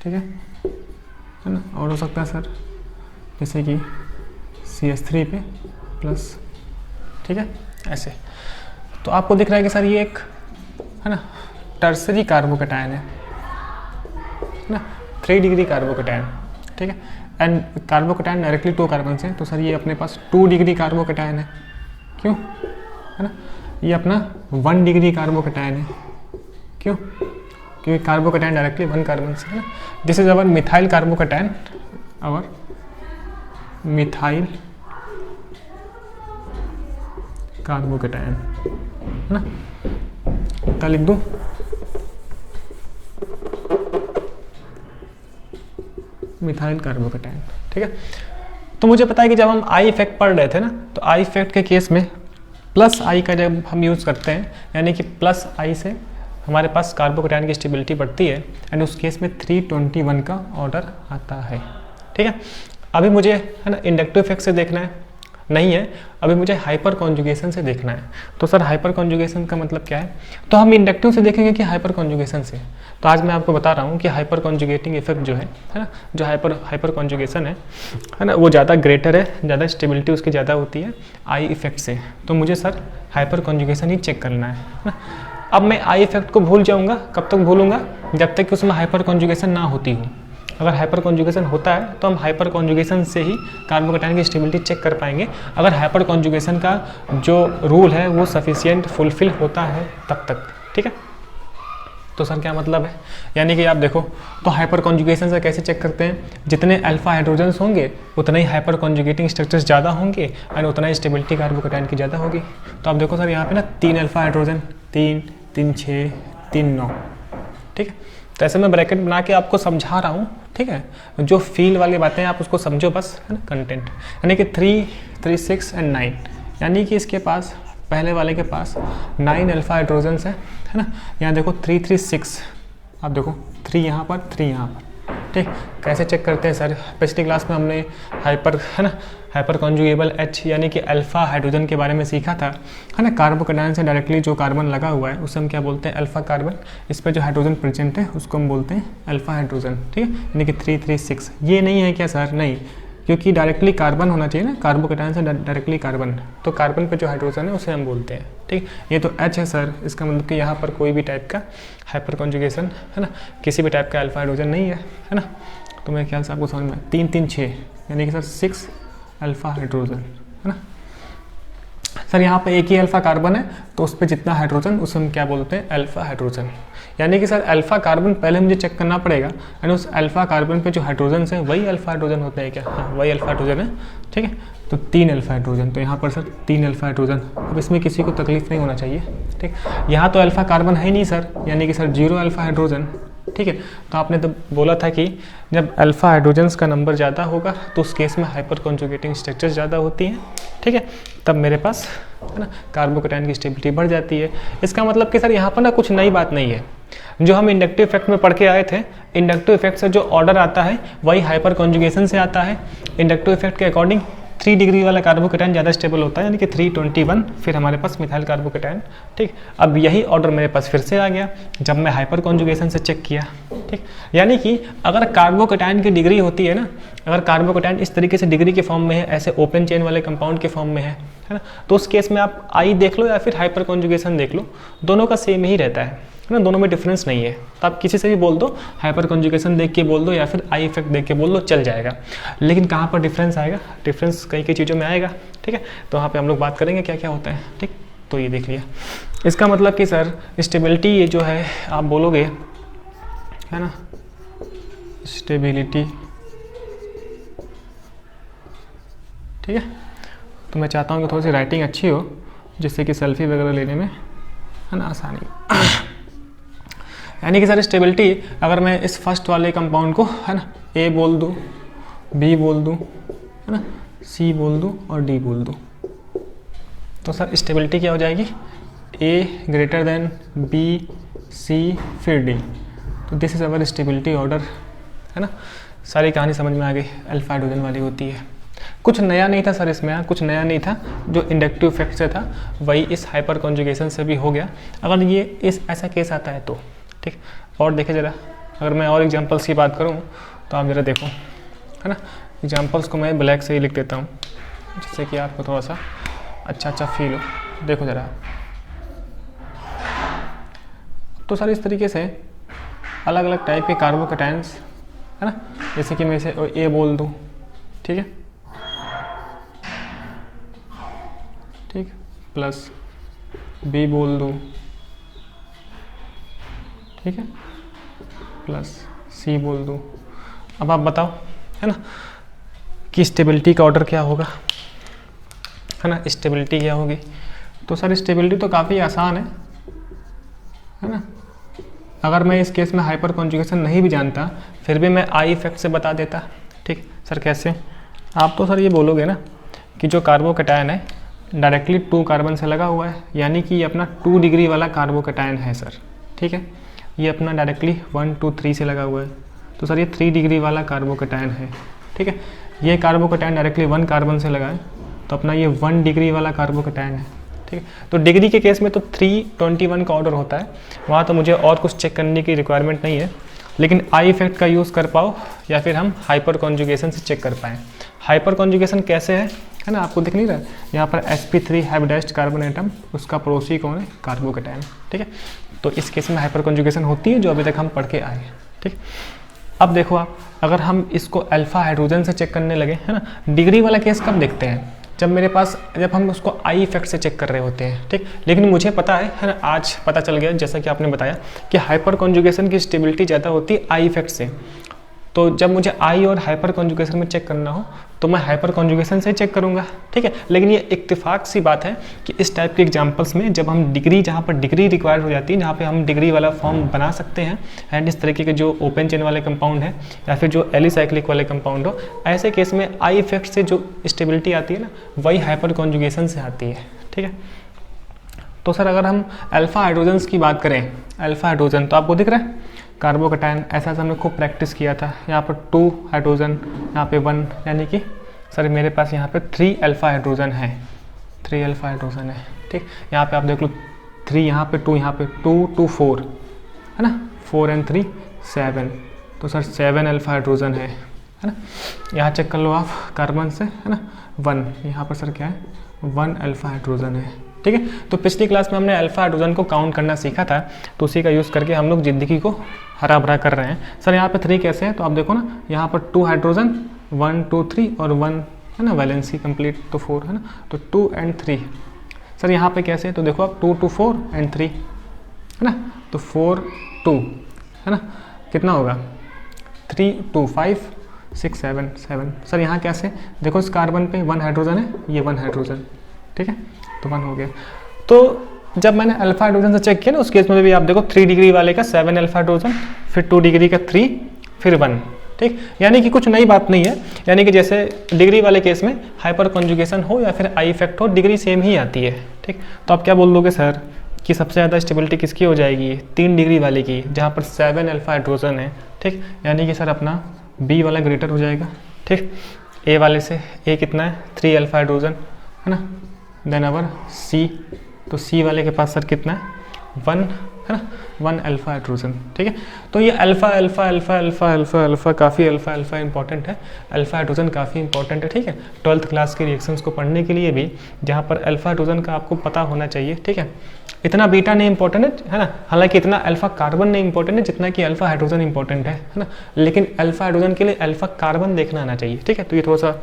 ठीक है ना। और हो सकता है सर जैसे कि CH3 पे प्लस, ठीक है, ऐसे। तो आपको दिख रहा है कि सर ये एक, है ना, टर्सरी कार्बोकैटायन है ना, 3 डिग्री कार्बोकैटायन, ठीक है। एंड कार्बोकैटायन डायरेक्टली 2 कार्बन से, तो सर ये अपने पास 2 डिग्री कार्बोकैटायन है। क्यों, है ना, ये अपना 1 डिग्री कार्बोकैटायन है। क्यों, क्योंकि कार्बोकैटायन डायरेक्टली 1 कार्बन से, है ना। This is our methyl carbocation, our methyl carbocation, है ना। क्या लिख दूं? मिथाइल कार्बोकैटायन, ठीक है। तो मुझे पता है कि जब हम आई इफेक्ट पढ़ रहे थे ना, तो आई इफेक्ट के केस में प्लस आई का जब हम यूज़ करते हैं, यानी कि प्लस आई से हमारे पास कार्बोकैटायन की स्टेबिलिटी बढ़ती है, एंड उस केस में 321 का ऑर्डर आता है, ठीक है। अभी मुझे, है ना, इंडक्टिव इफेक्ट से देखना है नहीं है, अभी मुझे हाइपर कॉन्जुगेशन से देखना है। तो सर हाइपर कॉन्जुगेशन का मतलब क्या है? तो हम इंडक्टिव से देखेंगे कि हाइपर कॉन्जुगेशन से। तो आज मैं आपको बता रहा हूँ कि हाइपर कॉन्जुगेटिंग इफेक्ट जो है ना, जो हाइपर कॉन्जुगेशन है ना, वो ज़्यादा ग्रेटर है, ज़्यादा स्टेबिलिटी उसकी ज़्यादा होती है आई इफेक्ट से। तो मुझे सर हाइपर कॉन्जुगेशन ही चेक करना है ना। अब मैं आई इफेक्ट को भूल जाऊँगा, कब तक भूलूँगा? जब तक कि उसमें हाइपर कॉन्जुगेशन ना होती हो। अगर हाइपर कॉन्जुगेशन होता है तो हम हाइपर कॉन्जुगेशन से ही कार्बोकैटायन की स्टेबिलिटी चेक कर पाएंगे, अगर हाइपर कॉन्जुगेशन का जो रूल है वो सफिशिएंट फुलफिल होता है तब तक, ठीक है। तो सर क्या मतलब है? यानी कि आप देखो, तो हाइपर कॉन्जुगेशन से कैसे चेक करते हैं? जितने अल्फा हाइड्रोजन्स होंगे उतने ही हाइपर कॉन्जुगेटिंग स्ट्रक्चर्स ज़्यादा होंगे एंड उतना ही स्टेबिलिटी कार्बोकैटायन की ज़्यादा होगी। तो आप देखो सर यहाँ पे ना 3 अल्फा हाइड्रोजन, 3, 3, 6, 3, 9, ठीक है। तो ऐसे मैं ब्रैकेट बना के आपको समझा रहा हूँ, ठीक है। जो फील वाली बातें हैं आप उसको समझो बस, है ना, कंटेंट। यानी कि 3, 3, 6 एंड 9, यानी कि इसके पास पहले वाले के पास 9 अल्फा हाइड्रोजन्स है ना। यहाँ देखो 336, आप देखो 3 यहाँ पर 3 यहाँ पर, ठीक। कैसे चेक करते हैं सर? पिछली क्लास में हमने हाइपर है ना हाइपर कॉन्जुगेबल H यानी कि अल्फा हाइड्रोजन के बारे में सीखा था, है ना। कार्बोकैटायन से डायरेक्टली जो कार्बन लगा हुआ है उसे हम क्या बोलते हैं? Alpha carbon. इस पर जो हाइड्रोजन प्रेजेंट है उसको हम बोलते हैं अल्फा हाइड्रोजन, ठीक है। यानी कि 336 ये नहीं है क्या सर? नहीं, क्योंकि डायरेक्टली कार्बन होना चाहिए ना, कार्बोकैटायन से डायरेक्टली कार्बन, तो कार्बन पे जो हाइड्रोजन है उसे हम बोलते हैं, ठीक। ये तो H है सर, इसका मतलब कि यहाँ पर कोई भी टाइप का हाइपर कॉन्जुगेशन है ना, किसी भी टाइप का अल्फा हाइड्रोजन नहीं है ना। तो मेरे ख्याल से आपको समझ में 3 3 6 यानी कि सर 6 अल्फा हाइड्रोजन, है ना। सर यहाँ पे एक ही अल्फा कार्बन है तो उस पर जितना हाइड्रोजन उसे हम क्या बोलते हैं? Alpha hydrogen. यानी कि सर अल्फा कार्बन पहले मुझे चेक करना पड़ेगा, यानी उस अल्फा कार्बन पे जो हाइड्रोजन हैं वही अल्फा हाइड्रोजन होते हैं क्या? हाँ, वही अल्फा हाइड्रोजन है, ठीक है। तो 3 अल्फा हाइड्रोजन, तो यहाँ पर सर 3 अल्फा हाइड्रोजन। अब इसमें किसी को तकलीफ नहीं होना चाहिए, ठीक। यहाँ तो अल्फा कार्बन है ही नहीं सर, यानी कि सर 0 अल्फा हाइड्रोजन, ठीक है। तो आपने तो बोला था कि जब अल्फा हाइड्रोजन्स का नंबर ज़्यादा होगा तो उस केस में हाइपर कॉन्जुगेटिंग स्ट्रक्चर ज़्यादा होती हैं, ठीक है। तब मेरे पास है ना कार्बोकैटायन की स्टेबिलिटी बढ़ जाती है। इसका मतलब कि सर यहाँ पर ना कुछ नई बात नहीं है, जो हम इंडक्टिव इफेक्ट में पढ़ के आए थे। इंडक्टिव इफेक्ट से जो ऑर्डर आता है वही हाइपर कॉन्जुगेशन से आता है। इंडक्टिव इफेक्ट के अकॉर्डिंग 3 डिग्री वाला कार्बोकैटायन ज़्यादा स्टेबल होता है, यानी कि 321, फिर हमारे पास मिथाइल कार्बोकैटायन, ठीक। अब यही ऑर्डर मेरे पास फिर से आ गया जब मैं हाइपर कॉन्जुगेशन से चेक किया, ठीक। यानी कि अगर कार्बोकैटायन की डिग्री होती है ना, अगर कार्बोकैटायन इस तरीके से डिग्री के फॉर्म में है, ऐसे ओपन चेन वाले कंपाउंड के फॉर्म में है ना, तो उस केस में आप आई देख लो या फिर हाइपर कॉन्जुगेशन देख लो, दोनों का सेम ही रहता है ना, दोनों में डिफरेंस नहीं है। तो आप किसी से भी बोल दो, हाइपर कॉन्जुगेशन देख के बोल दो या फिर आई इफेक्ट देख के बोल दो, चल जाएगा। लेकिन कहाँ पर डिफरेंस आएगा? डिफरेंस कई कई चीज़ों में आएगा, ठीक है। तो वहाँ पे हम लोग बात करेंगे क्या क्या होता है, ठीक। तो ये देख लिया। इसका मतलब कि सर स्टेबिलिटी ये जो है आप बोलोगे, है ना, स्टेबिलिटी, ठीक है। तो मैं चाहता हूँ कि थोड़ी सी राइटिंग अच्छी हो जिससे कि सेल्फी वगैरह लेने में है ना आसानी। यानी कि सर स्टेबिलिटी, अगर मैं इस फर्स्ट वाले कंपाउंड को है ना ए बोल दूँ, बी बोल दूँ, है ना, सी बोल दूँ और डी बोल दूँ, तो सर स्टेबिलिटी क्या हो जाएगी? ए ग्रेटर देन बी, सी, फिर डी। तो this is our stability order, है ना। सारी कहानी समझ में आ गई, अल्फा हाइड्रोजन वाली होती है। कुछ नया नहीं था सर इसमें, कुछ नया नहीं था, जो इंडक्टिव इफेक्ट से था वही इस हाइपर कॉन्जुगेशन से भी हो गया, अगर ये इस ऐसा केस आता है तो, ठीक। और देखे ज़रा, अगर मैं और एग्जांपल्स की बात करूँ तो आप ज़रा देखो, है ना। एग्जांपल्स को मैं ब्लैक से ही लिख देता हूँ जिससे कि आपको थोड़ा सा अच्छा फील हो। देखो ज़रा, तो सर इस तरीके से अलग अलग टाइप के कार्बोकैटायंस, है ना, जैसे कि मैं इसे ए बोल दूँ, ठीक है, ठीक, प्लस बी बोल दूँ, ठीक है, प्लस सी बोल दूँ। अब आप बताओ, है ना, कि स्टेबिलिटी का ऑर्डर क्या होगा, है ना, स्टेबिलिटी क्या होगी? तो सर स्टेबिलिटी तो काफ़ी आसान है ना। अगर मैं इस केस में हाइपर कॉन्जुगेशन नहीं भी जानता फिर भी मैं आई इफेक्ट से बता देता, ठीक। सर कैसे? आप तो सर ये बोलोगे ना कि जो कार्बोकैटायन है डायरेक्टली 2 कार्बन से लगा हुआ है, यानी कि ये अपना 2 डिग्री वाला कार्बोकैटायन है सर, ठीक है। ये अपना डायरेक्टली 1 2 3 से लगा हुआ है, तो सर ये 3 डिग्री वाला कार्बोकैटायन है, ठीक है। ये कार्बोकैटायन डायरेक्टली 1 कार्बन से लगा है, तो अपना ये 1 डिग्री वाला कार्बोकैटायन है, ठीक है। तो डिग्री के केस में तो 321 का ऑर्डर होता है, वहाँ तो मुझे और कुछ चेक करने की रिक्वायरमेंट नहीं है। लेकिन आई इफेक्ट का यूज़ कर पाओ या फिर हम हाइपर कॉन्जुगेशन से चेक कर पाएँ। हाइपर कॉन्जुगेशन कैसे है ना, आपको दिख नहीं रहा है यहाँ पर sp3 हाइब्रिडाइज्ड कार्बन एटम, उसका पड़ोसी कौन है? कार्बोकैटायन, ठीक है। तो इस केस में हाइपर कॉन्जुगेशन होती है जो अभी तक हम पढ़ के आए, ठीक। अब देखो आप, अगर हम इसको अल्फा हाइड्रोजन से चेक करने लगे, है ना, डिग्री वाला केस कब देखते हैं? जब हम उसको आई इफेक्ट से चेक कर रहे होते हैं, ठीक। लेकिन मुझे पता है ना, आज पता चल गया जैसा कि आपने बताया कि हाइपर कॉन्जुगेशन की स्टेबिलिटी ज़्यादा होती है आई इफेक्ट से। तो जब मुझे आई और हाइपर कॉन्जुगेशन में चेक करना हो तो मैं हाइपर कॉन्जुगेशन से चेक करूंगा, ठीक है। लेकिन ये इत्तेफाक सी बात है कि इस टाइप के एग्जांपल्स में जब हम डिग्री, जहाँ पर डिग्री रिक्वायर्ड हो जाती है, जहाँ पे हम डिग्री वाला फॉर्म बना सकते हैं, एंड इस तरीके के जो ओपन चेन वाले कंपाउंड है या फिर जो एलिसाइक्लिक वाले कंपाउंड हो, ऐसे केस में आई इफेक्ट से जो स्टेबिलिटी आती है ना, वही हाइपर कॉन्जुगेशन से आती है, ठीक है। तो सर अगर हम अल्फा हाइड्रोजन्स की बात करें, अल्फा हाइड्रोजन तो आपको दिख रहा है कार्बोकैटायन, ऐसा हमने खूब प्रैक्टिस किया था। यहाँ पर 2 हाइड्रोजन, यहाँ पे 1, यानी कि सर मेरे पास यहाँ पे 3 अल्फा हाइड्रोजन है, 3 अल्फा हाइड्रोजन है। ठीक, यहाँ पे आप देख लो 3 यहाँ पे 2, यहाँ पे 2 2 4 है ना, 4 and 3 7, तो सर 7 अल्फा हाइड्रोजन है ना। यहाँ चेक कर लो आप कार्बन से, है ना 1, यहाँ पर सर क्या है 1 अल्फा हाइड्रोजन है। ठीक है, तो पिछली क्लास में हमने अल्फा हाइड्रोजन को काउंट करना सीखा था, तो उसी का यूज़ करके हम लोग ज़िंदगी को हरा भरा कर रहे हैं। सर यहाँ पे 3 कैसे हैं, तो आप देखो ना यहाँ पर 2 हाइड्रोजन, 1 2 3 और 1 है ना वैलेंसी कंप्लीट, तो 4 है ना, तो 2 and 3। सर यहाँ पे कैसे है, तो देखो आप 2 2 4 and 3 है ना, तो 4 2 है ना, कितना होगा 3 2 5 6 7 7। सर यहाँ कैसे, देखो इस कार्बन पे 1 हाइड्रोजन है, ये 1 हाइड्रोजन, ठीक है, तो 1 हो गया। तो जब मैंने अल्फा हाइड्रोजन से चेक किया ना, उस केस में भी आप देखो 3 डिग्री वाले का 7 अल्फा हाइड्रोजन, फिर 2 डिग्री का 3, फिर 1। ठीक, यानी कि कुछ नई बात नहीं है, यानी कि जैसे डिग्री वाले केस में हाइपर कॉन्जुगेशन हो या फिर आई इफेक्ट हो, डिग्री सेम ही आती है। ठीक, तो आप क्या बोल दोगे सर कि सबसे ज़्यादा स्टेबिलिटी किसकी हो जाएगी, 3 डिग्री वाले की, जहाँ पर 7 अल्फा हाइड्रोजन है। ठीक, यानी कि सर अपना बी वाला ग्रेटर हो जाएगा। ठीक, ए वाले से ए कितना है 3 अल्फा हाइड्रोजन है ना, देन अवर सी, तो सी वाले के पास सर कितना है 1 है ना, 1 अल्फा हाइड्रोजन। ठीक है, तो ये alpha alpha alpha alpha alpha alpha काफ़ी अल्फा अल्फा इंपॉर्टेंट है, अल्फा हाइड्रोजन काफ़ी इंपॉर्टेंट है। ठीक है, 12th क्लास के रिएक्शंस को पढ़ने के लिए भी, जहाँ पर अल्फा हाइड्रोजन का आपको पता होना चाहिए। ठीक है, इतना बीटा नहीं इंपॉर्टेंट है ना, हालांकि इतना अल्फा कार्बन नहीं इंपॉर्टेंट है जितना कि अल्फा हाइड्रोजन इंपॉर्टेंट है ना, लेकिन अल्फा हाइड्रोजन के लिए अल्फा कार्बन देखना आना चाहिए। ठीक है, तो ये थोड़ा सा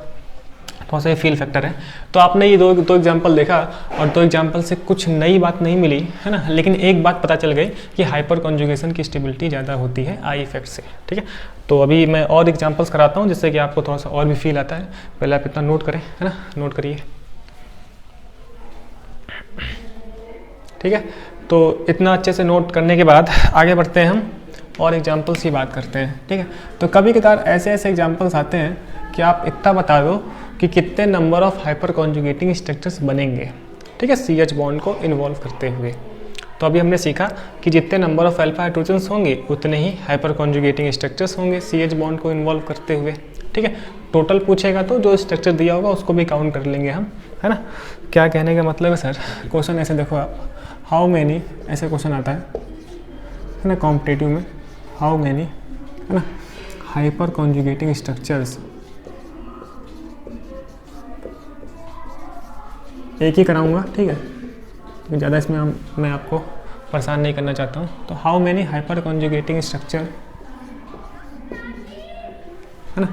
ये फील फैक्टर है। तो आपने ये दो एग्जाम्पल देखा, और 2 एग्जाम्पल से कुछ नई बात नहीं मिली है ना, लेकिन एक बात पता चल गई कि हाइपर कॉन्जुगेशन की स्टेबिलिटी ज़्यादा होती है आई इफेक्ट से। ठीक है, तो अभी मैं और एग्जाम्पल्स कराता हूँ जिससे कि आपको थोड़ा सा और भी फील आता है। पहले आप इतना नोट करें, है ना, नोट करिए। ठीक है, तो इतना अच्छे से नोट करने के बाद आगे बढ़ते हैं हम और एग्जाम्पल्स की बात करते हैं। ठीक है, तो कभी कभार ऐसे एग्जाम्पल्स आते हैं कि आप इतना बता दो कि कितने number of hyper conjugating structures बनेंगे। ठीक है, CH बॉन्ड को इन्वॉल्व करते हुए। तो अभी हमने सीखा कि जितने नंबर ऑफ अल्फा हाइड्रोजन्स होंगे उतने ही हाइपर कॉन्जुगेटिंग स्ट्रक्चर्स होंगे CH बॉन्ड को इन्वॉल्व करते हुए। ठीक है, टोटल पूछेगा तो जो स्ट्रक्चर दिया होगा उसको भी काउंट कर लेंगे हम, है ना। क्या कहने का मतलब है सर, क्वेश्चन ऐसे देखो आप, हाउ मैनी, ऐसे क्वेश्चन आता है ना कॉम्पिटेटिव में, हाउ मैनी है ना हाइपर कॉन्जुगेटिंग स्ट्रक्चर्स, एक ही कराऊंगा। ठीक है, तो ज़्यादा इसमें मैं आपको परेशान नहीं करना चाहता हूँ। तो how many hyper conjugating structure है ना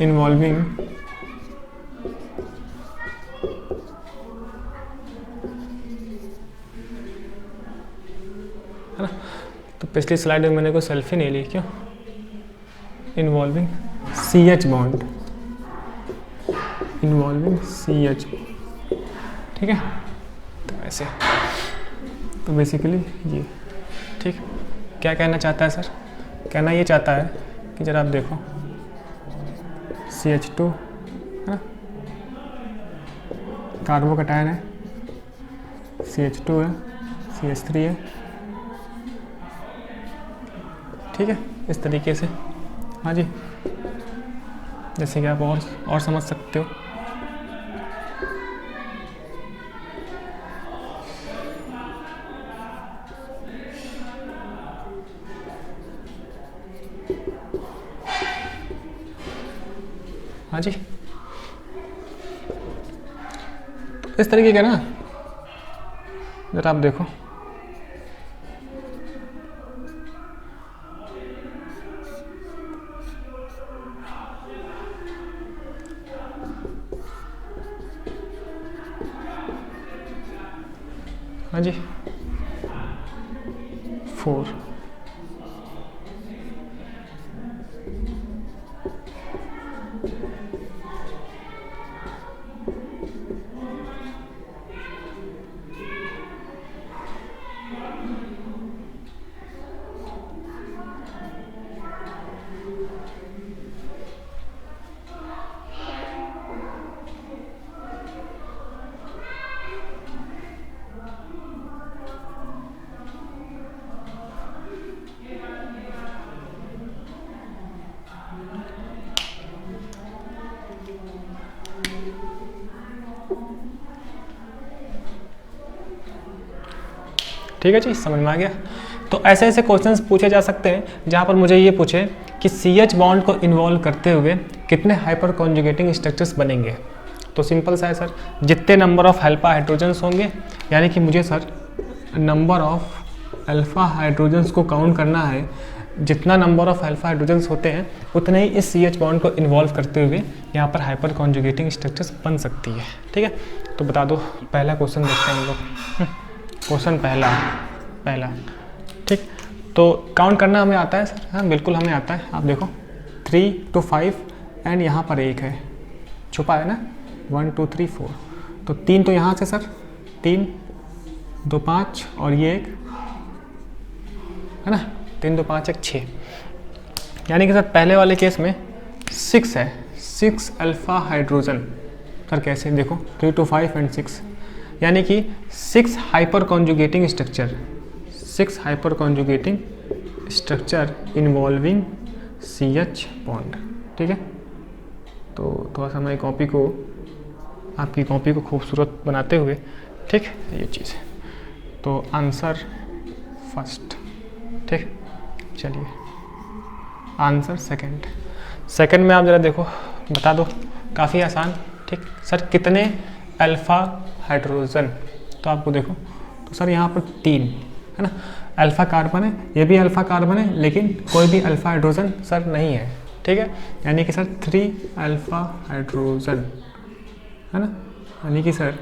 इन्वॉल्विंग है ना, तो पिछली स्लाइड में मैंने कोई सेल्फी नहीं ली, क्यों, involving CH bond, involving CH। ठीक है, तो ऐसे, तो बेसिकली ये। ठीक, क्या कहना चाहता है सर, कहना ये चाहता है कि जरा आप देखो CH2 है ना, कार्बोकैटायन है, CH2 है, CH3 है। ठीक है, इस तरीके से, हाँ जी, जैसे कि आप और समझ सकते हो। हाँ जी, तो इस तरीके का ना, जरा आप देखो, हाँ जी 4, ठीक है जी, समझ में आ गया। तो ऐसे ऐसे क्वेश्चंस पूछे जा सकते हैं जहाँ पर मुझे ये पूछे कि CH बॉन्ड को इन्वॉल्व करते हुए कितने हाइपर कॉन्जुगेटिंग स्ट्रक्चर्स बनेंगे। तो सिंपल सा है सर, जितने नंबर ऑफ अल्फा हाइड्रोजन्स होंगे, यानी कि मुझे sir number of alpha hydrogens को काउंट करना है, जितना नंबर ऑफ अल्फा हाइड्रोजन्स होते हैं उतने ही इस CH बॉन्ड को इन्वॉल्व करते हुए यहाँ पर हाइपर कॉन्जुगेटिंग स्ट्रक्चर्स बन सकती है। ठीक है, तो बता दो, पहला क्वेश्चन देखते हैं हम लोग। क्वेश्चन पहला ठीक, तो काउंट करना हमें आता है सर? हाँ बिल्कुल हमें आता है। आप देखो 3 to 5 एंड यहाँ पर 1 है, छुपा है ना, 1 2 3 4, तो 3 तो यहाँ से सर, 3 2 5 और ये 1 है ना, 3 2 5 1 6, यानी कि सर पहले वाले केस में 6 है, 6 अल्फा हाइड्रोजन। सर कैसे, देखो 3 to 5 एंड 6, यानी कि 6 hyper conjugating structure, 6 hyper conjugating structure involving CH bond. ठीक है, तो थोड़ा सा मैं कॉपी को, आपकी कॉपी को खूबसूरत बनाते हुए, ठीक ये चीज़ है। तो आंसर फर्स्ट, ठीक, चलिए आंसर सेकंड में आप ज़रा देखो, बता दो, काफ़ी आसान। ठीक सर, कितने अल्फ़ा हाइड्रोजन, तो आपको देखो, तो सर यहाँ पर 3 है ना, अल्फ़ा कार्बन है, ये भी अल्फ़ा कार्बन है, लेकिन कोई भी अल्फ़ा हाइड्रोजन सर नहीं है। ठीक है, यानी कि सर 3 अल्फ़ा हाइड्रोजन है ना, यानी कि सर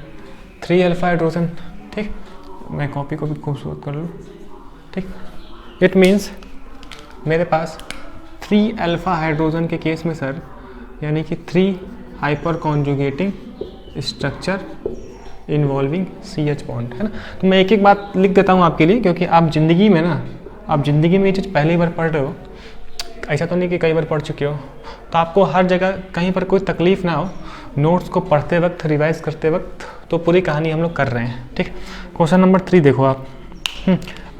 3 अल्फ़ा हाइड्रोजन। ठीक, मैं कॉपी को भी खूबसूरत कर लूँ। ठीक, इट मीन्स मेरे पास 3 अल्फ़ा हाइड्रोजन के केस में सर, यानी कि 3 hyper conjugating structure involving CH bond है ना। तो मैं एक एक बात लिख देता हूँ आपके लिए, क्योंकि आप ज़िंदगी में ना, आप ज़िंदगी में ये चीज़ पहली बार पढ़ रहे हो, ऐसा तो नहीं कि कई बार पढ़ चुके हो, तो आपको हर जगह कहीं पर कोई तकलीफ़ ना हो, नोट्स को पढ़ते वक्त, रिवाइज करते वक्त, तो पूरी कहानी हम लोग कर रहे हैं। ठीक, क्वेश्चन नंबर 3 देखो आप।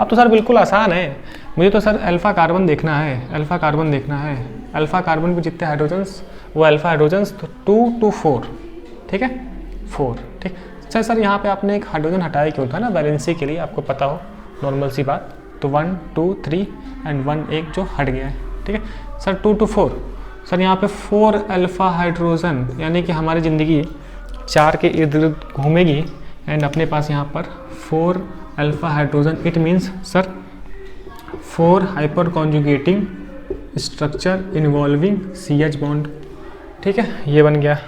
अब तो सर बिल्कुल आसान है, मुझे तो सर अल्फ़ा कार्बन देखना है, अल्फ़ा कार्बन देखना है। अल्फ़ा कार्बन पे जितने हाइड्रोजन्स, वो अल्फ़ा हाइड्रोजन्स, तो 2 to 4, ठीक है 4। ठीक सर यहाँ पे आपने एक हाइड्रोजन हटाया क्यों था ना, वैलेंसी के लिए, आपको पता हो, नॉर्मल सी बात। तो 1 2 3 एंड 1 एक जो हट गया है। ठीक है सर, 2 to 4, सर यहाँ पे 4 अल्फ़ा हाइड्रोजन, यानी कि हमारी ज़िंदगी 4 के इर्द गिर्द घूमेगी, एंड अपने पास यहाँ पर 4 alpha hydrogen. It means sir 4 hyper conjugating structure involving CH bond. ठीक है, ये बन गया,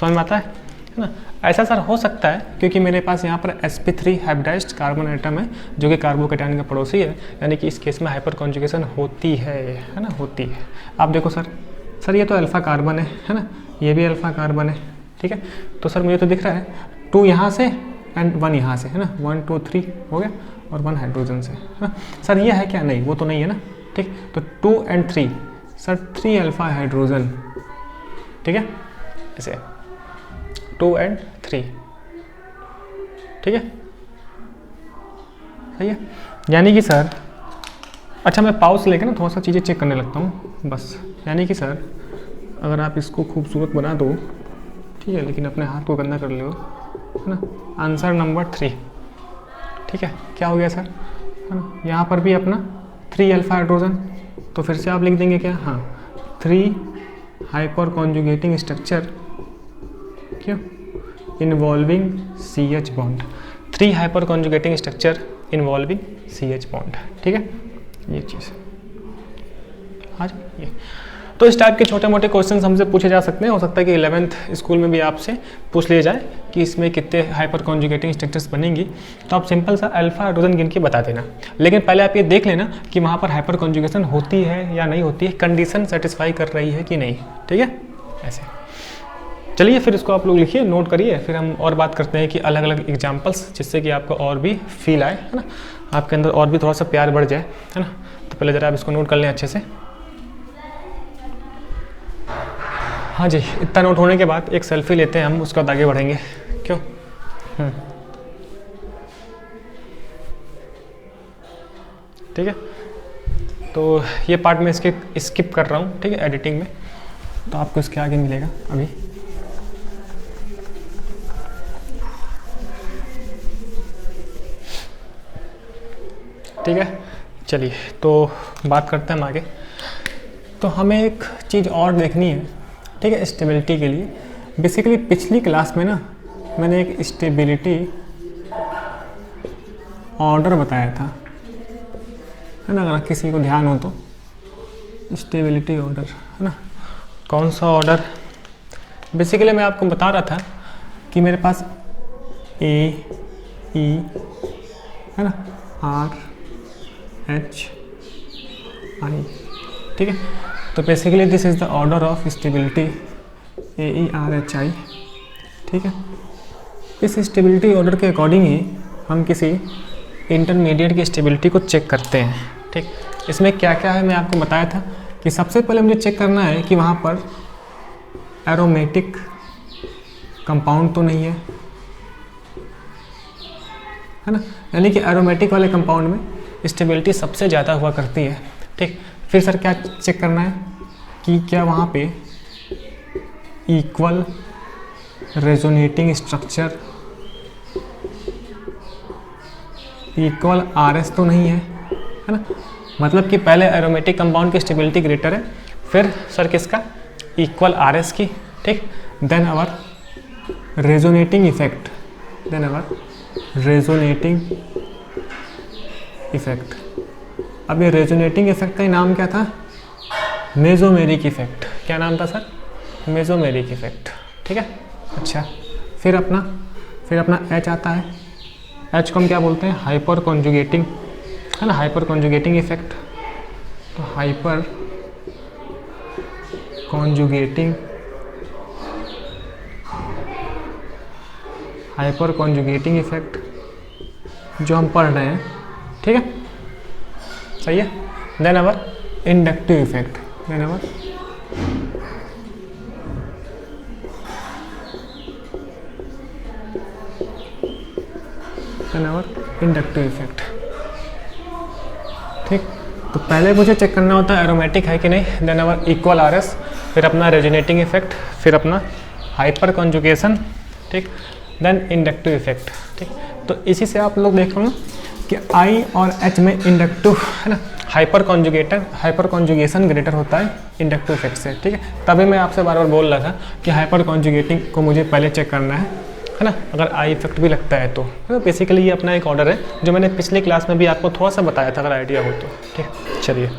समझ में आता है ना। ऐसा सर हो सकता है क्योंकि मेरे पास यहाँ पर sp3 हाइब्रिडाइज्ड कार्बन एटम है, जो कि कार्बोकैटायन का पड़ोसी है, यानी कि इस केस में हाइपर कॉन्जुगेशन होती है ना, होती है। आप देखो सर ये तो अल्फ़ा कार्बन है ना, ये भी अल्फ़ा कार्बन है। ठीक है, तो सर मुझे तो दिख रहा है 2 यहाँ से एंड 1 यहाँ से है ना, 1 2 3 हो गया, और 1 हाइड्रोजन से है ना। सर ये है क्या, नहीं वो तो नहीं है ना। ठीक, तो 2 and 3, सर 3 अल्फ़ा हाइड्रोजन। ठीक है, ऐसे 2 and 3, ठीक है, सही है। यानी कि सर, अच्छा मैं पाउस लेकर ना थोड़ा सा चीज़ें चेक करने लगता हूँ बस। यानी कि सर अगर आप इसको खूबसूरत बना दो, ठीक है, लेकिन अपने हाथ को गंदा कर लो, है ना। आंसर नंबर 3, ठीक है, क्या हो गया सर, है ना। यहाँ पर भी अपना 3 अल्फ़ा हाइड्रोजन, तो फिर से आप लिख देंगे क्या, हाँ 3 हाइपर कॉन्जुगेटिंग स्ट्रक्चर क्यों involving CH bond, 3 hyper conjugating structure involving CH bond. ठीक है, ये चीज़ हाँ जी। ये तो इस टाइप के छोटे मोटे क्वेश्चंस हमसे पूछे जा सकते हैं। हो सकता है कि 11th स्कूल में भी आपसे पूछ लिया जाए कि इसमें कितने हाइपर कॉन्जुगेटिंग स्ट्रक्चर्स बनेंगी, तो आप सिंपल सा अल्फ़ा हाइड्रोजन गिन के बता देना। लेकिन पहले आप ये देख लेना कि वहाँ पर हाइपर कॉन्जुगेशन होती है या नहीं होती है, कंडीशन सेटिस्फाई कर रही है कि नहीं। ठीक है, ऐसे चलिए फिर इसको आप लोग लिखिए, नोट करिए, फिर हम और बात करते हैं कि अलग अलग एग्जाम्पल्स, जिससे कि आपको और भी फील आए, है ना, आपके अंदर और भी थोड़ा सा प्यार बढ़ जाए, है ना। तो पहले ज़रा आप इसको नोट कर लें अच्छे से। हाँ जी, इतना नोट होने के बाद एक सेल्फी लेते हैं हम, उसके बाद आगे बढ़ेंगे, क्यों। ठीक है, तो ये पार्ट मैं इसके स्किप कर रहा हूँ, ठीक है, एडिटिंग में, तो आपको इसके आगे मिलेगा अभी। ठीक है। चलिए तो बात करते हैं हम आगे। तो हमें एक चीज़ और देखनी है, ठीक है, स्टेबिलिटी के लिए। बेसिकली पिछली क्लास में ना मैंने एक स्टेबिलिटी ऑर्डर बताया था, है ना, अगर किसी को ध्यान हो तो। स्टेबिलिटी ऑर्डर, है ना, कौन सा ऑर्डर? बेसिकली मैं आपको बता रहा था कि मेरे पास ए ई, है ना, आर एच आई, ठीक है। तो basically this is the order of stability A E R H I, ठीक है। इस स्टेबिलिटी ऑर्डर के अकॉर्डिंग ही हम किसी इंटरमीडिएट की स्टेबिलिटी को चेक करते हैं, ठीक। इसमें क्या क्या है मैं आपको बताया था कि सबसे पहले मुझे चेक करना है कि वहाँ पर एरोमेटिक कंपाउंड तो नहीं है ना, यानी कि एरोमेटिक वाले कंपाउंड में स्टेबिलिटी सबसे ज़्यादा हुआ करती है, ठीक। फिर सर क्या चेक करना है कि क्या वहाँ पे equal resonating structure, equal RS तो नहीं है ना। मतलब कि पहले एरोमेटिक कंपाउंड की स्टेबिलिटी ग्रेटर है, फिर सर किसका, इक्वल आरएस की, ठीक। Then our resonating effect, then our resonating effect. अब ये रेजोनेटिंग इफेक्ट का ही नाम क्या था? Mesomeric effect. क्या नाम था सर? मेसोमेरिक इफेक्ट, ठीक है। अच्छा, फिर अपना एच आता है। एच को हम क्या बोलते हैं? हाइपर कॉन्जुगेटिंग, है ना, हाइपर कॉन्जुगेटिंग इफेक्ट। तो हाइपर कॉन्जुगेटिंग इफेक्ट जो हम पढ़ रहे हैं, ठीक है, सही है। देन अवर इंडक्टिव इफेक्ट, देन अवर इंडक्टिव इफेक्ट, ठीक। तो पहले मुझे चेक करना होता है एरोमेटिक है कि नहीं, देन अवर इक्वल आरएस, फिर अपना रेजोनेटिंग इफेक्ट, फिर अपना हाइपर कॉन्जुगेशन, ठीक, देन इंडक्टिव इफेक्ट, ठीक। तो इसी से आप लोग देख लो ना कि आई और एच में इंडक्टिव, है ना, हाइपर कॉन्जुगेशन ग्रेटर होता है इंडक्टिव इफेक्ट से, ठीक है। तभी मैं आपसे बार बार बोल रहा था कि हाइपर कॉन्जुगेटिंग को मुझे पहले चेक करना है ना, अगर आई इफेक्ट भी लगता है तो। बेसिकली ये अपना एक ऑर्डर है जो मैंने पिछली क्लास में भी आपको थोड़ा सा बताया था, अगर आइडिया हो तो, ठीक। चलिए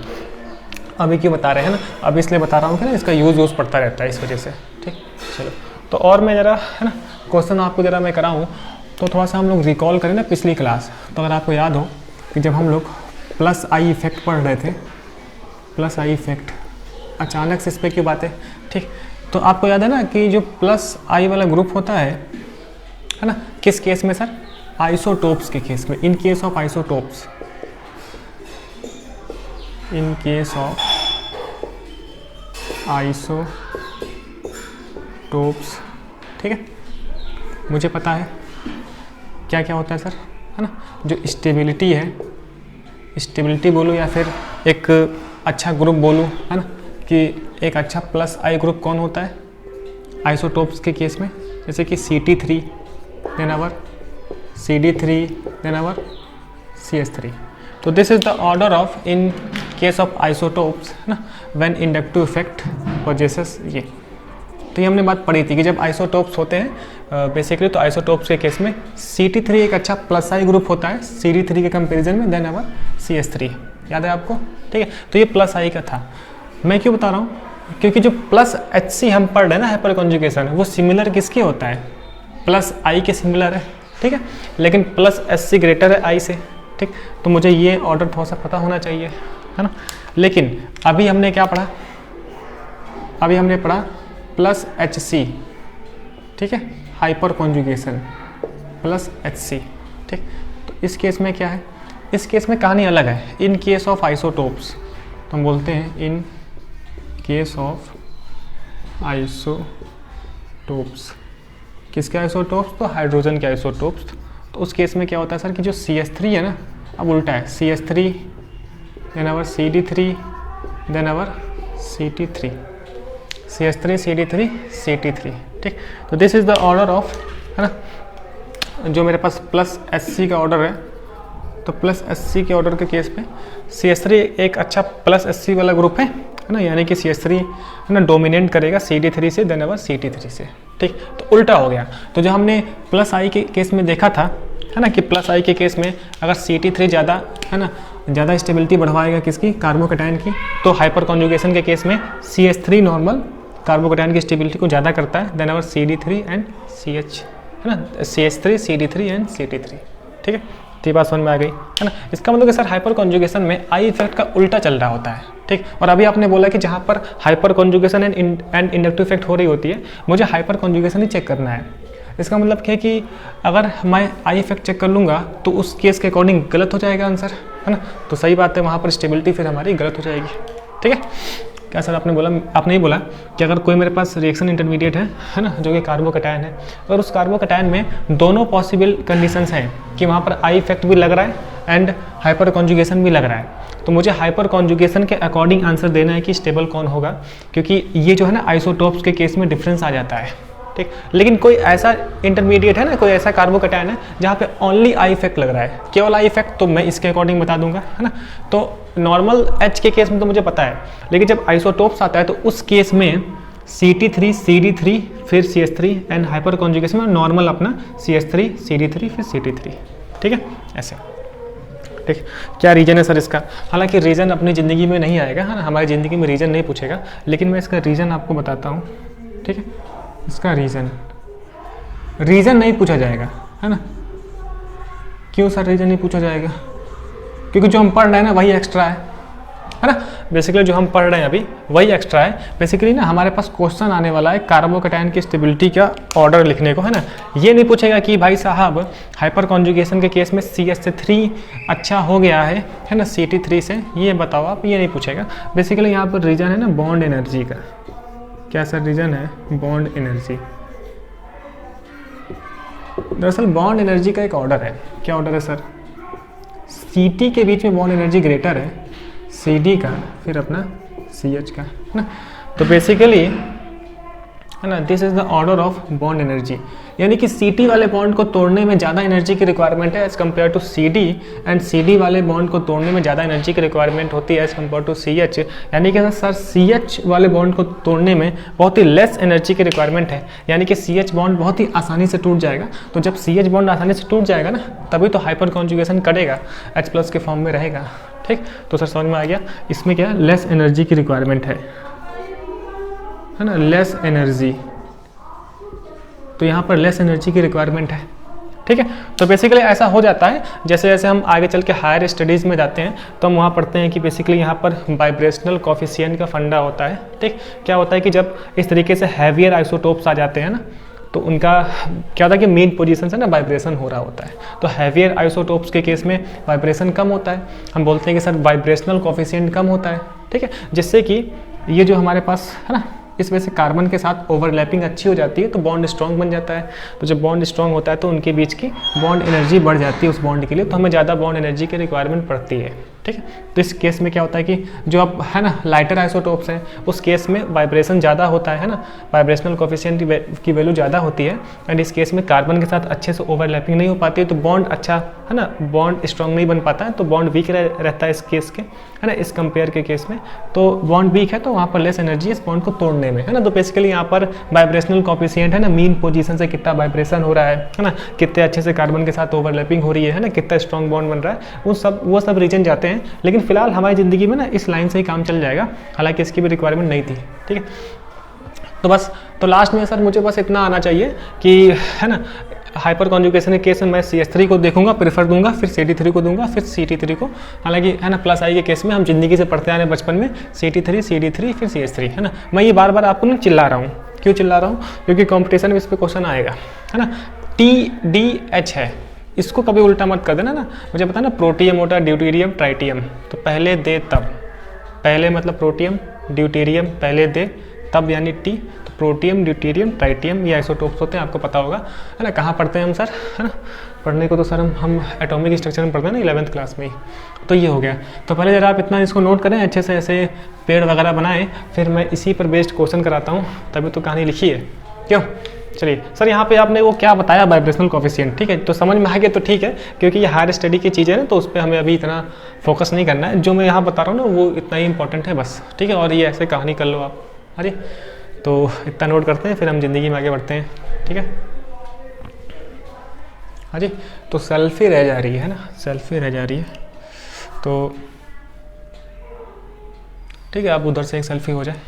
अभी क्यों बता रहे हैं ना, अभी इसलिए बता रहा हूँ कि ना इसका यूज़ पड़ता रहता है इस वजह से, ठीक। चलो तो और मैं ज़रा, है ना, क्वेश्चन आपको ज़रा मैं कराऊँ तो थोड़ा सा हम लोग रिकॉल करें ना पिछली क्लास। तो अगर आपको याद हो कि जब हम लोग प्लस आई इफेक्ट पढ़ रहे थे, प्लस आई इफेक्ट, अचानक से इस पर क्यों बातें, ठीक। तो आपको याद है ना कि जो प्लस आई वाला ग्रुप होता है ना, किस केस में सर? आइसोटोप्स के केस में। इन case of isotopes, in case of isotopes, ठीक है। मुझे पता है क्या क्या होता है सर, है ना। जो स्टेबिलिटी है, स्टेबिलिटी बोलूँ या फिर एक अच्छा ग्रुप बोलूँ, है ना, कि एक अच्छा प्लस आई ग्रुप कौन होता है आइसोटोप्स के केस में? जैसे कि Ct3, then our CD3, then our CS3। तो this is the order of in case of isotopes, है ना, व्हेन इंडक्टिव इफेक्ट पोजेसेस ये। तो ये हमने बात पढ़ी थी कि जब आइसोटोप्स होते हैं बेसिकली, तो आइसोटोप्स के केस में Ct3 एक अच्छा प्लस आई ग्रुप होता है CD3 के कंपैरिजन में, देन आवर CS3। याद है आपको, ठीक है। तो ये प्लस आई का था। मैं क्यों बता रहा हूँ? क्योंकि जो प्लस HC हम पढ़ रहे हैं ना, हाइपर कॉन्जुगेशन, वो सिमिलर किसके होता है? प्लस आई के सिमिलर है, ठीक है। लेकिन प्लस SC ग्रेटर है आई से, ठीक। तो मुझे ये ऑर्डर थोड़ा सा पता होना चाहिए, है ना। लेकिन अभी हमने क्या पढ़ा? अभी हमने पढ़ा प्लस HC, ठीक है, हाइपर कॉन्जुगेशन प्लस HC, ठीक। तो इस केस में क्या है? इस केस में कहानी अलग है। इन केस ऑफ आइसोटोप्स, तो हम बोलते हैं इन केस ऑफ आइसोटोप्स। किसके आइसोटोप्स? तो हाइड्रोजन के आइसोटोप्स। तो उस केस में क्या होता है सर कि जो CS3 है ना, अब उल्टा है, CS3, then our CD3, then our CT3, CS3, CD3, CT3, ठीक। तो this is the order of, है ना, जो मेरे पास प्लस SC का ऑर्डर है। तो +Hc के ऑर्डर के केस में CH3 एक अच्छा +Hc वाला ग्रुप है ना, यानी कि CH3 है ना डोमिनेट करेगा CD3 से देन अवर CT3 से, ठीक। तो उल्टा हो गया। तो जो हमने +I के केस में देखा था है ना कि +I के केस में अगर CT3 ज़्यादा है ना ज़्यादा स्टेबिलिटी बढ़वाएगा किसकी, कार्बोकैटायन की, तो हाइपर कॉन्जुगेशन के केस में CH3 नॉर्मल कार्बोकैटायन की स्टेबिलिटी को ज़्यादा करता है then our CD3 and CH है ना, CH3 CD3 एंड CT3, ठीक है। तो ये बात समझ में आ गई है ना। इसका मतलब कि सर हाइपर कॉन्जुगेशन में आई इफेक्ट का उल्टा चल रहा होता है, ठीक। और अभी आपने बोला कि जहाँ पर hyper conjugation and inductive effect हो रही होती है मुझे हाइपर कॉन्जुगेशन ही चेक करना है। इसका मतलब क्या है कि अगर मैं आई इफेक्ट चेक कर लूँगा तो उस केस के अकॉर्डिंग गलत हो जाएगा आंसर, है ना। तो सही बात है, वहाँ पर स्टेबिलिटी फिर हमारी गलत हो जाएगी, ठीक है। क्या सर आपने ही बोला कि अगर कोई मेरे पास रिएक्शन इंटरमीडिएट है ना, जो कि कार्बोकैटायन है, और उस कार्बोकैटायन में दोनों पॉसिबल कंडीशंस हैं कि वहाँ पर आई इफेक्ट भी लग रहा है एंड हाइपर कॉन्जुगेशन भी लग रहा है, तो मुझे हाइपर कॉन्जुगेशन के अकॉर्डिंग आंसर देना है कि स्टेबल कौन होगा, क्योंकि ये जो है ना आइसोटोप्स के केस में डिफरेंस आ जाता है, ठीक। लेकिन कोई ऐसा इंटरमीडिएट है ना, कोई ऐसा कार्बोकैटायन है जहाँ पे ओनली आई इफेक्ट लग रहा है, केवल आई इफेक्ट, तो मैं इसके अकॉर्डिंग बता दूंगा, है ना। तो नॉर्मल H के केस में तो मुझे पता है, लेकिन जब आइसोटोप्स आता है तो उस केस में CT3 CD3 फिर CH3 एंड हाइपर कॉन्जुगेशन में नॉर्मल अपना CH3 CD3 फिर CT3, ठीक है, ऐसे, ठीक। क्या रीजन है सर इसका? हालांकि रीजन अपनी ज़िंदगी में नहीं आएगा, है ना, हमारी ज़िंदगी में रीजन नहीं पूछेगा, लेकिन मैं इसका रीज़न आपको बताता हूँ, ठीक है। इसका रीज़न नहीं पूछा जाएगा, है ना। क्यों सर रीज़न नहीं पूछा जाएगा? क्योंकि जो हम पढ़ रहे हैं ना वही एक्स्ट्रा है ना। बेसिकली जो हम पढ़ रहे हैं अभी वही एक्स्ट्रा है। बेसिकली ना हमारे पास क्वेश्चन आने वाला है कार्बोकैटायन की स्टेबिलिटी का ऑर्डर लिखने को, है ना। ये नहीं पूछेगा कि भाई साहब हाइपर कॉन्जुगेशन के केस में CH3 अच्छा हो गया है ना CT3 से, ये बताओ आप, ये नहीं पूछेगा। बेसिकली यहाँ पर रीज़न है ना बॉन्ड एनर्जी का। क्या सर रीज़न है? Bond energy. दरअसल बॉन्ड एनर्जी का एक ऑर्डर है। क्या ऑर्डर है सर? CT के बीच में बॉन्ड एनर्जी ग्रेटर है CD का, फिर अपना CH का, है ना। तो बेसिकली है ना this is the order of bond energy, यानी कि CT वाले बॉन्ड को तोड़ने में ज़्यादा एनर्जी की रिक्वायरमेंट है as compare to CD, and CD वाले बॉन्ड को तोड़ने में ज़्यादा एनर्जी की रिक्वायरमेंट होती है एज कम्पेयर टू CH, यानी कि सर CH वाले बॉन्ड को तोड़ने में बहुत ही लेस एनर्जी की रिक्वायरमेंट है, यानी कि CH बॉन्ड बहुत ही आसानी से टूट जाएगा। तो जब CH बॉन्ड आसानी से टूट जाएगा ना तभी तो हाइपर कॉन्जुगेशन करेगा, H+ के फॉर्म में रहेगा, ठीक। तो सर समझ में आ गया, इसमें क्या लेस एनर्जी की रिक्वायरमेंट है ना, लेस एनर्जी। तो यहाँ पर लेस एनर्जी की रिक्वायरमेंट है, ठीक है। तो बेसिकली ऐसा हो जाता है, जैसे जैसे हम आगे चल के हायर स्टडीज़ में जाते हैं तो हम वहाँ पढ़ते हैं कि बेसिकली यहाँ पर वाइब्रेशनल कोफिशिएंट का फंडा होता है, ठीक। क्या होता है कि जब इस तरीके से हैवियर आइसोटोप्स आ जाते हैं ना तो उनका क्या होता है कि मेन पोजीशन से ना वाइब्रेशन हो रहा होता है। तो हैवियर आइसोटोप्स के केस में वाइब्रेशन कम होता है, हम बोलते हैं कि सर वाइब्रेशनल कोफिशिएंट कम होता है, ठीक है। जिससे कि ये जो हमारे पास है ना इस वजह से कार्बन के साथ ओवरलैपिंग अच्छी हो जाती है, तो बॉन्ड स्ट्रॉन्ग बन जाता है। तो जब बॉन्ड स्ट्रॉन्ग होता है तो उनके बीच की बॉन्ड एनर्जी बढ़ जाती है उस बॉन्ड के लिए, तो हमें ज़्यादा बॉन्ड एनर्जी की रिक्वायरमेंट पड़ती है, ठीक है। तो इस केस में क्या होता है कि जो अब है ना लाइटर आइसोटोप्स हैं उस केस में वाइब्रेशन ज़्यादा होता है ना, वाइब्रेशनल कोफिशिएंट की वैल्यू ज़्यादा होती है, एंड इस केस में कार्बन के साथ अच्छे से ओवरलैपिंग नहीं हो पाती है, तो बॉन्ड अच्छा है ना बॉन्ड स्ट्रॉन्ग नहीं बन पाता है, तो बॉन्ड वीक रहता है इस केस के, है ना, इस कंपेयर के केस में। तो बॉन्ड वीक है तो वहाँ पर लेस एनर्जी इस बॉन्ड को तोड़ने में, है ना। तो बेसिकली यहाँ पर वाइब्रेशनल कोफिशिएंट है ना, मीन पोजीशन से कितना वाइब्रेशन हो रहा है ना, कितने अच्छे से कार्बन के साथ ओवरलैपिंग हो रही है ना, कितना स्ट्रॉन्ग बॉन्ड बन रहा है, वो सब रीजन जाते हैं। लेकिन फिलहाल हमारी ज़िंदगी में ना इस लाइन से ही काम चल जाएगा, हालांकि इसकी भी रिक्वायरमेंट नहीं थी, ठीक है। तो बस तो लास्ट में सर मुझे बस इतना आना चाहिए कि है ना हाइपर कॉन्जुगेशन के केस में मैं CH3 को देखूंगा, प्रेफर दूंगा, फिर CD3 को दूंगा, फिर CT3 को। हालांकि है ना +I के केस में हम जिंदगी से पढ़ते आ रहे हैं बचपन में CT3 CD3 फिर CH3, है ना। मैं ये बार बार आपको ना चिल्ला रहा हूँ, क्यों चिल्ला रहा हूँ? क्योंकि कॉम्पिटिशन में इस पर क्वेश्चन आएगा, है ना। TDH है, इसको कभी उल्टा मत कर देना ना। मुझे पता ना प्रोटियम होता है, ड्यूटेरियम, ट्राइटियम, तो पहले दे तब, पहले मतलब प्रोटियम, ड्यूटेरियम पहले दे तब यानी T। तो प्रोटियम, ड्यूटेरियम, ट्राइटियम ये आइसोटोप्स होते हैं, आपको पता होगा, है ना। कहाँ पढ़ते हैं हम सर, है ना, पढ़ने को तो सर हम एटॉमिक स्ट्रक्चर में पढ़ते हैं ना 11th क्लास में ही। तो ये हो गया। तो पहले जरा आप इतना इसको नोट करें अच्छे से, ऐसे पेड़ वगैरह बनाएं, फिर मैं इसी पर बेस्ड क्वेश्चन कराता हूँ, तभी तो कहानी लिखी है, क्यों? चलिए सर, यहाँ पे आपने वो क्या बताया वाइब्रेशनल कोफिशिएंट, ठीक है, तो समझ में आ गया तो ठीक है, क्योंकि ये हायर स्टडी की चीज़ है ना, तो उस पर हमें अभी इतना फोकस नहीं करना है। जो मैं यहाँ बता रहा हूँ ना वो इतना ही इंपॉर्टेंट है बस, ठीक है। और ये ऐसे कहानी कर लो आप। हाँ जी, तो इतना नोट करते हैं, फिर हम ज़िंदगी में आगे बढ़ते हैं, ठीक है। हाँ जी, तो सेल्फी रह जा रही है ना, सेल्फी रह जा रही है, तो ठीक है, आप उधर से एक सेल्फी हो जाए।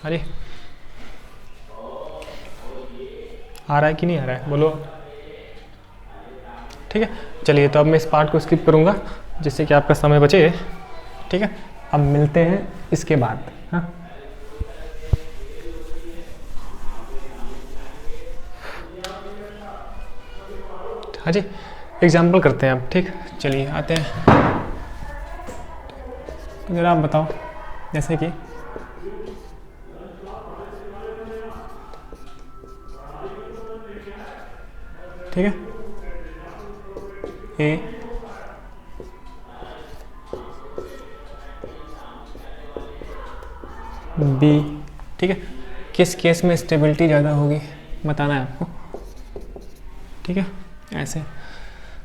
हाँ जी, आ रहा है कि नहीं आ रहा है, बोलो। ठीक है, चलिए, तो अब मैं इस पार्ट को स्किप करूँगा जिससे कि आपका समय बचे, ठीक है। अब मिलते हैं इसके बाद। हाँ, हाँ जी, एग्जाम्पल करते हैं अब, ठीक। चलिए आते हैं, तो ज़रा आप बताओ, जैसे कि ठीक है, ए बी, ठीक है, किस केस में स्टेबिलिटी ज़्यादा होगी बताना है आपको, ठीक है, ऐसे।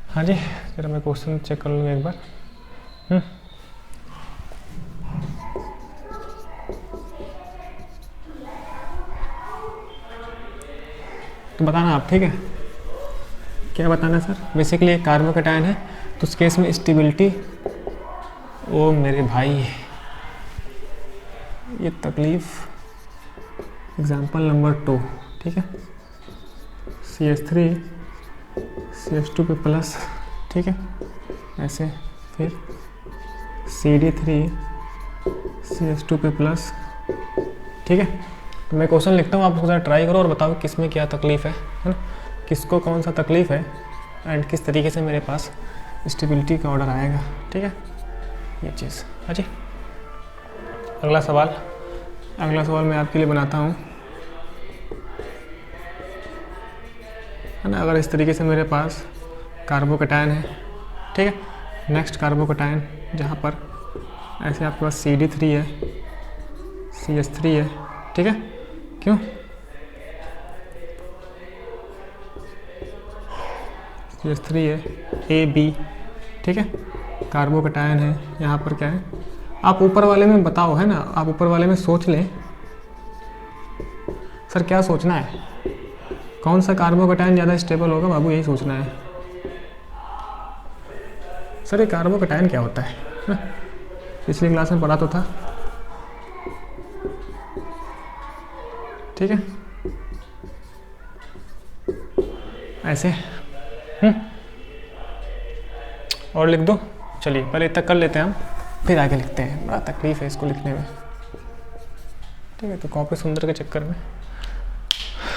हाँ जी, जरा मैं क्वेश्चन चेक कर लूँगा एक बार। तो बताना आप, ठीक है, क्या बताना है सर। बेसिकली एक कार्बोकैटायन है, तो उस केस में स्टेबिलिटी, ओ मेरे भाई ये तकलीफ। एग्जाम्पल नंबर 2, ठीक है, CH3 CH2 पे प्लस, ठीक है, ऐसे, फिर CD3 CH2 पे प्लस, ठीक है। तो मैं क्वेश्चन लिखता हूँ, आप थोड़ा ट्राई करो और बताओ किस में क्या तकलीफ़ है ना, किसको कौन सा तकलीफ़ है एंड किस तरीके से मेरे पास स्टेबिलिटी का ऑर्डर आएगा, ठीक है, ये चीज़। हाँ जी, अगला सवाल मैं आपके लिए बनाता हूँ, है ना। अगर इस तरीके से मेरे पास कार्बोकैटायन है, ठीक है, नेक्स्ट कार्बोकैटायन जहाँ पर ऐसे आपके पास CD3 है, CH3 है, ठीक है, क्यों CH3 है, AB, ठीक है, कार्बोकैटायन है, यहाँ पर क्या है, आप ऊपर वाले में बताओ, है ना, आप ऊपर वाले में सोच लें सर, क्या सोचना है, कौन सा कार्बोकैटायन ज़्यादा स्टेबल होगा बाबू, यही सोचना है सर। ये कार्बोकैटायन क्या होता है ना, पिछली क्लास में पढ़ा तो था, ठीक है, ऐसे। और लिख दो, चलिए पहले इतना कर लेते हैं हम, फिर आगे लिखते हैं, बड़ा तकलीफ है इसको लिखने में, ठीक है, तो कॉपी सुंदर के चक्कर में।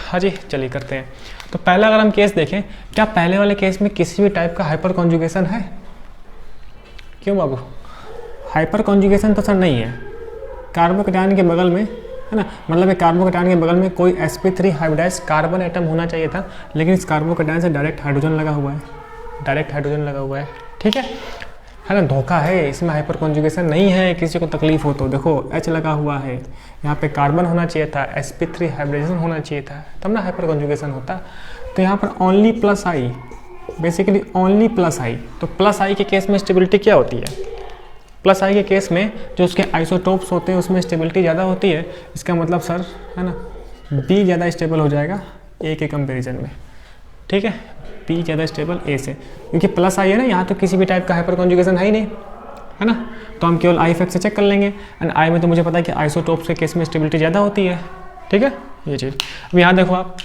हाँ जी, चलिए करते हैं। तो पहला अगर हम केस देखें, क्या पहले वाले केस में किसी भी टाइप का हाइपर कॉन्जुगेशन है, क्यों बाबू, हाइपर कॉन्जुगेशन तो सर नहीं है, कार्बोकैटायन के बगल में, है ना, मतलब एक कार्बोकैटायन के बगल में कोई sp3 हाइब्रिडाइज्ड कार्बन एटम होना चाहिए था, लेकिन इस कार्बोकैटायन से डायरेक्ट हाइड्रोजन लगा हुआ है, ठीक है ना, धोखा है, इसमें हाइपर कॉन्जुगेशन नहीं है। किसी को तकलीफ हो तो देखो H लगा हुआ है, यहाँ पे कार्बन होना चाहिए था, sp3 हाइब्रिडाइजेशन होना चाहिए था, तब ना हाइपर कॉन्जुगेशन होता। तो यहाँ पर ओनली प्लस आई, बेसिकली ओनली प्लस आई, तो प्लस आई के केस में स्टेबिलिटी क्या होती है, प्लस आई के केस में जो उसके आइसोटोप्स होते हैं उसमें स्टेबिलिटी ज़्यादा होती है। इसका मतलब सर, है ना, बी ज़्यादा स्टेबल हो जाएगा ए के कंपैरिजन में, ठीक है, बी ज़्यादा स्टेबल ए से, क्योंकि प्लस आई है ना, यहाँ तो किसी भी टाइप का हाइपर कॉन्जुगेशन है ही नहीं, है ना, तो हम केवल आई इफेक्ट से चेक कर लेंगे, एंड आई में तो मुझे पता है कि आइसोटोप्स के केस में स्टेबिलिटी ज़्यादा होती है, ठीक है, ये चीज़। अब यहाँ देखो आप,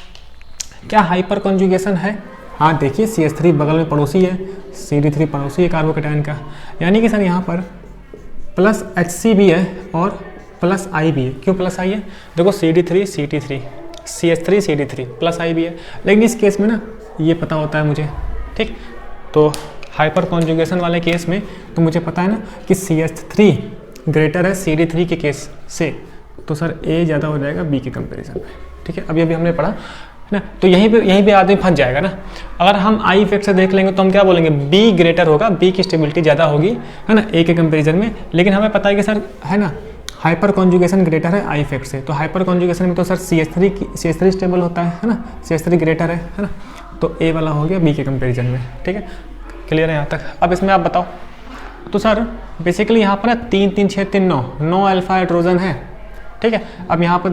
क्या हाइपर कॉन्जुगेशन है, हाँ देखिए CH3 बगल में पड़ोसी है, CD3 पड़ोसी है कार्बोकैटायन का, यानी कि सर यहाँ पर प्लस HC भी है और प्लस I भी है। क्यों प्लस I है, देखो CD3 CT3 CH3 CD3 plus I भी है, लेकिन इस केस में ना ये पता होता है मुझे, ठीक, तो हाइपर कॉन्जुगेशन वाले केस में तो मुझे पता है ना कि CH3 ग्रेटर है CD3 के केस से, तो सर A ज़्यादा हो जाएगा B के कंपैरिजन में, ठीक है, अभी हमने पढ़ा ना, तो यहीं पे आदमी फंस जाएगा ना। अगर हम आई इफेक्ट से देख लेंगे तो हम क्या बोलेंगे, बी ग्रेटर होगा, बी की स्टेबिलिटी ज़्यादा होगी, है ना, ए के कंपैरिजन में, लेकिन हमें पता है कि सर, है ना, हाइपर कॉन्जुगेशन ग्रेटर है आई इफेक्ट से। तो हाइपर कॉन्जुगेशन में तो सर CH3 स्टेबल होता है ना, CH3 ग्रेटर है ना, तो ए वाला हो गया बी के कंपेरिजन में। ठीक है, क्लियर है यहाँ तक। अब इसमें आप बताओ, तो सर बेसिकली यहाँ पर ना 3 3 6 3 9 अल्फा हाइड्रोजन है। ठीक है, अब यहाँ पर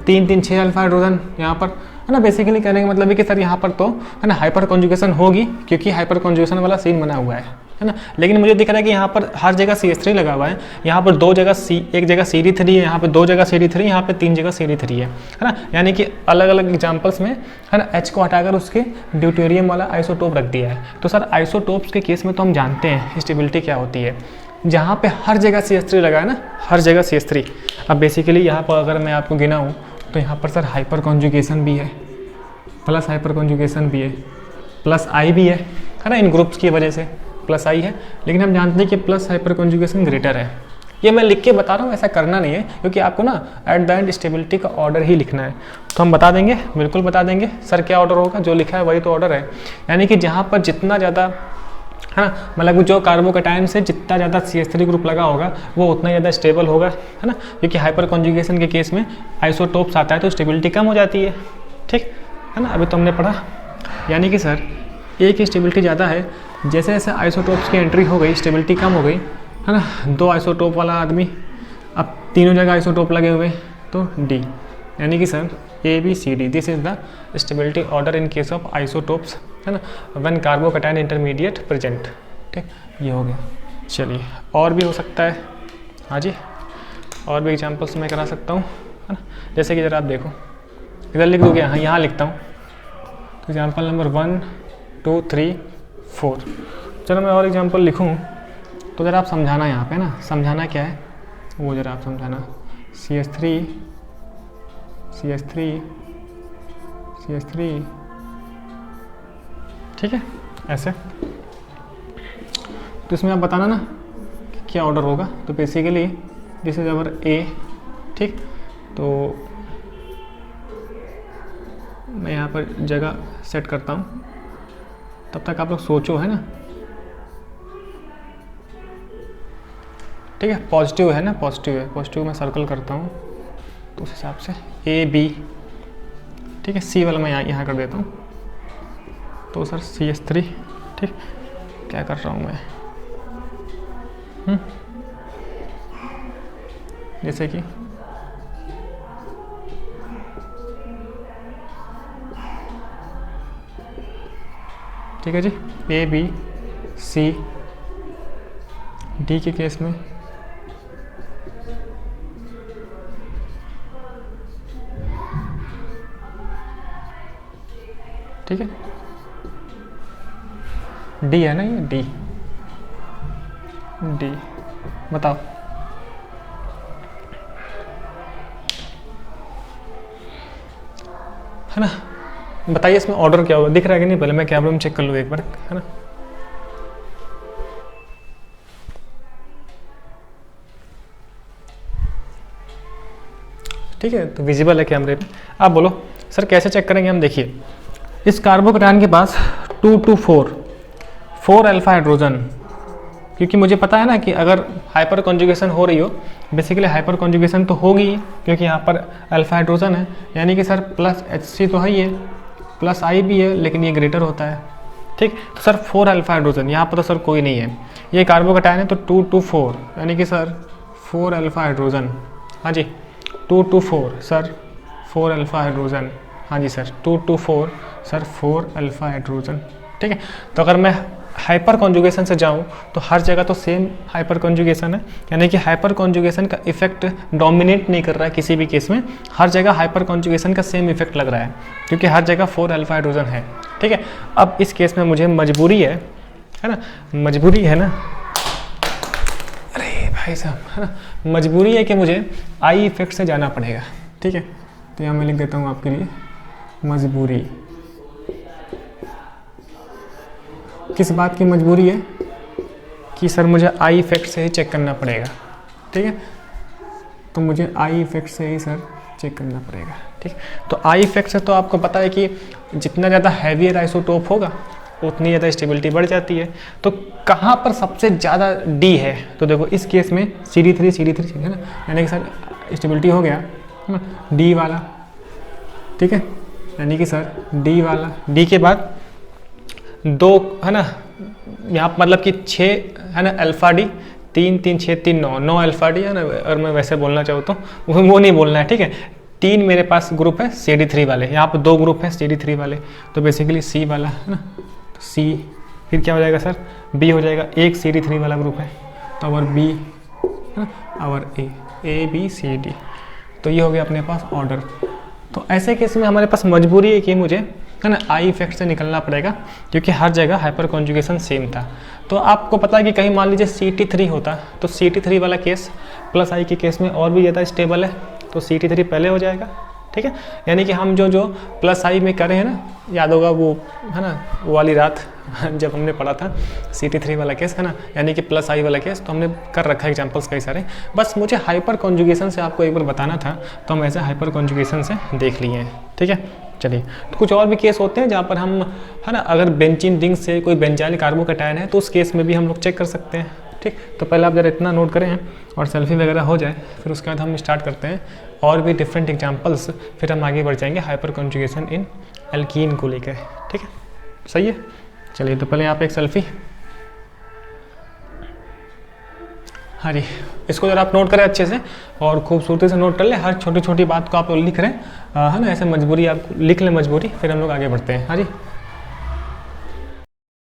3 3 6 अल्फा हाइड्रोजन यहाँ पर है ना। बेसिकली कहने का मतलब है कि सर यहाँ पर तो है ना हाइपर कॉन्जुगेशन होगी, क्योंकि हाइपर कॉन्जुगेशन वाला सीन बना हुआ है ना। लेकिन मुझे दिख रहा है कि यहाँ पर हर जगह CH3 लगा हुआ है। यहाँ पर एक जगह CD3 है, यहाँ पे 2 जगह CD3, यहाँ पे 3 जगह CD3 है ना। यानी कि अलग अलग एग्जाम्पल्स में है ना H को हटाकर उसके ड्यूटेरियम वाला आइसोटोप रख दिया है। तो सर आइसोटोप्स के केस में तो हम जानते हैं स्टेबिलिटी क्या होती है, जहाँ पे हर जगह CH3 लगा है ना, हर जगह CH3। अब बेसिकली यहाँ पर अगर मैं आपको गिनाऊँ तो यहाँ पर सर हाइपर कॉन्जुगेशन भी है, प्लस हाइपर कॉन्जुगेशन भी है, प्लस आई भी है ना, इन ग्रुप्स की वजह से प्लस आई है। लेकिन हम जानते हैं कि प्लस हाइपर कॉन्जुगेशन ग्रेटर है। ये मैं लिख के बता रहा हूँ, ऐसा करना नहीं है, क्योंकि आपको ना एट द एंड स्टेबिलिटी का ऑर्डर ही लिखना है। तो हम बता देंगे, बिल्कुल बता देंगे सर क्या ऑर्डर होगा, जो लिखा है वही तो ऑर्डर है। यानी कि जहाँ पर जितना ज़्यादा है ना, मतलब जो कार्बोकैटायन से जितना ज़्यादा CH3 ग्रुप लगा होगा वो उतना ज़्यादा स्टेबल होगा, है ना। क्योंकि हाइपर कॉन्जुगेशन के केस में आइसोटोप्स आता है तो स्टेबिलिटी कम हो जाती है। ठीक है ना, अभी तो हमने पढ़ा। यानी कि सर ए की स्टेबिलिटी ज़्यादा है, जैसे जैसे आइसोटोप्स की एंट्री हो गई स्टेबिलिटी कम हो गई, है ना। 2 आइसोटोप वाला आदमी, अब तीनों जगह आइसोटोप लगे हुए तो D। यानी कि sir ABCD, this is the stability order in case of isotopes, है ना, व्हेन कार्बोकैटायन इंटरमीडिएट प्रेजेंट। ठीक, ये हो गया। चलिए और भी हो सकता है, हाँ जी, और भी एग्जाम्पल्स मैं करा सकता हूँ, है ना। जैसे कि ज़रा आप देखो, इधर लिख दोगे, हाँ यहाँ लिखता हूँ। तो एग्जाम्पल नंबर 1 2 3 4। चलो मैं और एग्जाम्पल लिखूँ तो ज़रा आप समझाना यहाँ पे ना, समझाना क्या है वो ज़रा आप समझाना। CH3 ठीक है, ऐसे। तो इसमें आप बताना ना कि क्या ऑर्डर होगा। तो basically this is our A। ठीक, तो मैं यहाँ पर जगह सेट करता हूँ, तब तक आप लोग सोचो, है ना। ठीक है, पॉजिटिव है ना, पॉजिटिव है, पॉजिटिव मैं सर्कल करता हूँ तो उस हिसाब से AB। ठीक है, C वाला मैं यहाँ कर देता हूँ। तो सर CH3। ठीक, क्या कर रहा हूँ मैं, जैसे कि ठीक है जी, ABCD के केस में ठीक है, D है ना, ये D बताओ। है ना, बताइए इसमें ऑर्डर क्या होगा, दिख रहा है कि नहीं, पहले मैं कैमरा में चेक कर लूँ एक बार, है ना। ठीक है, तो विजिबल है कैमरे पे। आप बोलो सर कैसे चेक करेंगे हम। देखिए इस कार्बोकैटायन के पास 2 to 4 अल्फा हाइड्रोजन, क्योंकि मुझे पता है ना कि अगर हाइपर कॉन्जुगेशन हो रही हो, बेसिकली हाइपर कॉन्जुगेशन तो होगी क्योंकि यहाँ पर अल्फा हाइड्रोजन है। यानी कि सर प्लस HC तो है ही है, प्लस I भी है, लेकिन ये ग्रेटर होता है। ठीक, तो सर 4 अल्फा हाइड्रोजन, यहाँ पर तो सर कोई नहीं है, ये कार्बोकैटायन है तो 2 to 4, यानी कि सर 4 अल्फा हाइड्रोजन। हाँ जी, 2 to 4 सर 4 अल्फा हाइड्रोजन। हाँ जी sir, 2 to 4 sir 4 alpha hydrogen. ठीक है, तो अगर मैं हाइपर कॉन्जुगेशन से जाऊं तो हर जगह तो सेम हाइपर कॉन्जुगेशन है, यानी कि हाइपर कॉन्जुगेशन का इफेक्ट डोमिनेट नहीं कर रहा है किसी भी केस में, हर जगह हाइपर कॉन्जुगेशन का सेम इफेक्ट लग रहा है क्योंकि हर जगह 4 अल्फा हाइड्रोजन है। ठीक है, अब इस केस में मुझे मजबूरी है ना, मजबूरी है ना, अरे भाई साहब, है ना, मजबूरी है कि मुझे आई इफेक्ट से जाना पड़ेगा। ठीक है, तो यहाँ मैं लिख देता हूँ आपके लिए मजबूरी। किस बात की मजबूरी है कि सर मुझे आई इफेक्ट से ही चेक करना पड़ेगा। ठीक है, तो मुझे आई इफेक्ट से ही सर चेक करना पड़ेगा। ठीक, तो आई इफेक्ट से तो आपको पता है कि जितना ज़्यादा हैवियर आइसोटोप होगा उतनी ज़्यादा स्टेबिलिटी बढ़ जाती है। तो कहाँ पर सबसे ज़्यादा डी है, तो देखो इस केस में CD3 है ना, यानी कि सर स्टेबिलिटी हो गया है ना डी वाला, ठीक है, यानी कि सर डी वाला, डी के बाद 2 है ना, यहाँ पर मतलब कि 6 है ना अल्फा डी, 3 3 6 3 9 अल्फा डी है ना, और मैं वैसे बोलना चाहूँ तो वो नहीं बोलना है, ठीक है। 3 मेरे पास ग्रुप है CD3 वाले, यहाँ पर 2 ग्रुप हैं CD3 वाले, तो बेसिकली C वाला है ना, तो C फिर क्या हो जाएगा सर, B हो जाएगा, एक CD3 वाला ग्रुप है तो और B है ना, और A B C D, तो ये हो गया अपने पास ऑर्डर। तो ऐसे केस में हमारे पास मजबूरी है कि मुझे है ना आई इफेक्ट से निकलना पड़ेगा, क्योंकि हर जगह हाइपर कॉन्जुगेशन सेम था। तो आपको पता है कि कहीं मान लीजिए CT3 होता, तो CT3 वाला केस प्लस आई के केस में और भी ज़्यादा स्टेबल है, तो CT3 पहले हो जाएगा, ठीक है। यानी कि हम जो प्लस आई में करे हैं ना, याद होगा वो है ना, वो वाली रात जब हमने पढ़ा था CT3 वाला केस है ना, यानी कि प्लस आई वाला केस, तो हमने कर रखा है एग्जांपल्स कई सारे, बस मुझे हाइपर कॉन्जुगेशन से आपको एक बार बताना था, तो हम ऐसे हाइपर कॉन्जुगेशन से देख लिए हैं, ठीक है। चलिए, तो कुछ और भी केस होते हैं जहाँ पर हम है ना, अगर बेंजीन रिंग से कोई बेंजाइल कार्बोकैटायन है तो उस केस में भी हम लोग चेक कर सकते हैं, ठीक। तो पहले आप जरा इतना नोट करें और सेल्फी वगैरह हो जाए, फिर उसके बाद हम स्टार्ट करते हैं और भी डिफरेंट एग्जांपल्स, फिर हम आगे बढ़ जाएंगे हाइपर कॉन्जुगेशन इन एल्कीन को लेकर, ठीक है, सही है। चलिए, तो पहले यहाँ पे एक सेल्फी, हाँ जी, इसको जरा आप नोट करें अच्छे से और खूबसूरती से नोट कर ले, हर छोटी छोटी बात को आप लिख रहे हैं है ना, ऐसे मजबूरी आप लिख लें मजबूरी, फिर हम लोग आगे बढ़ते हैं। हाँ जी।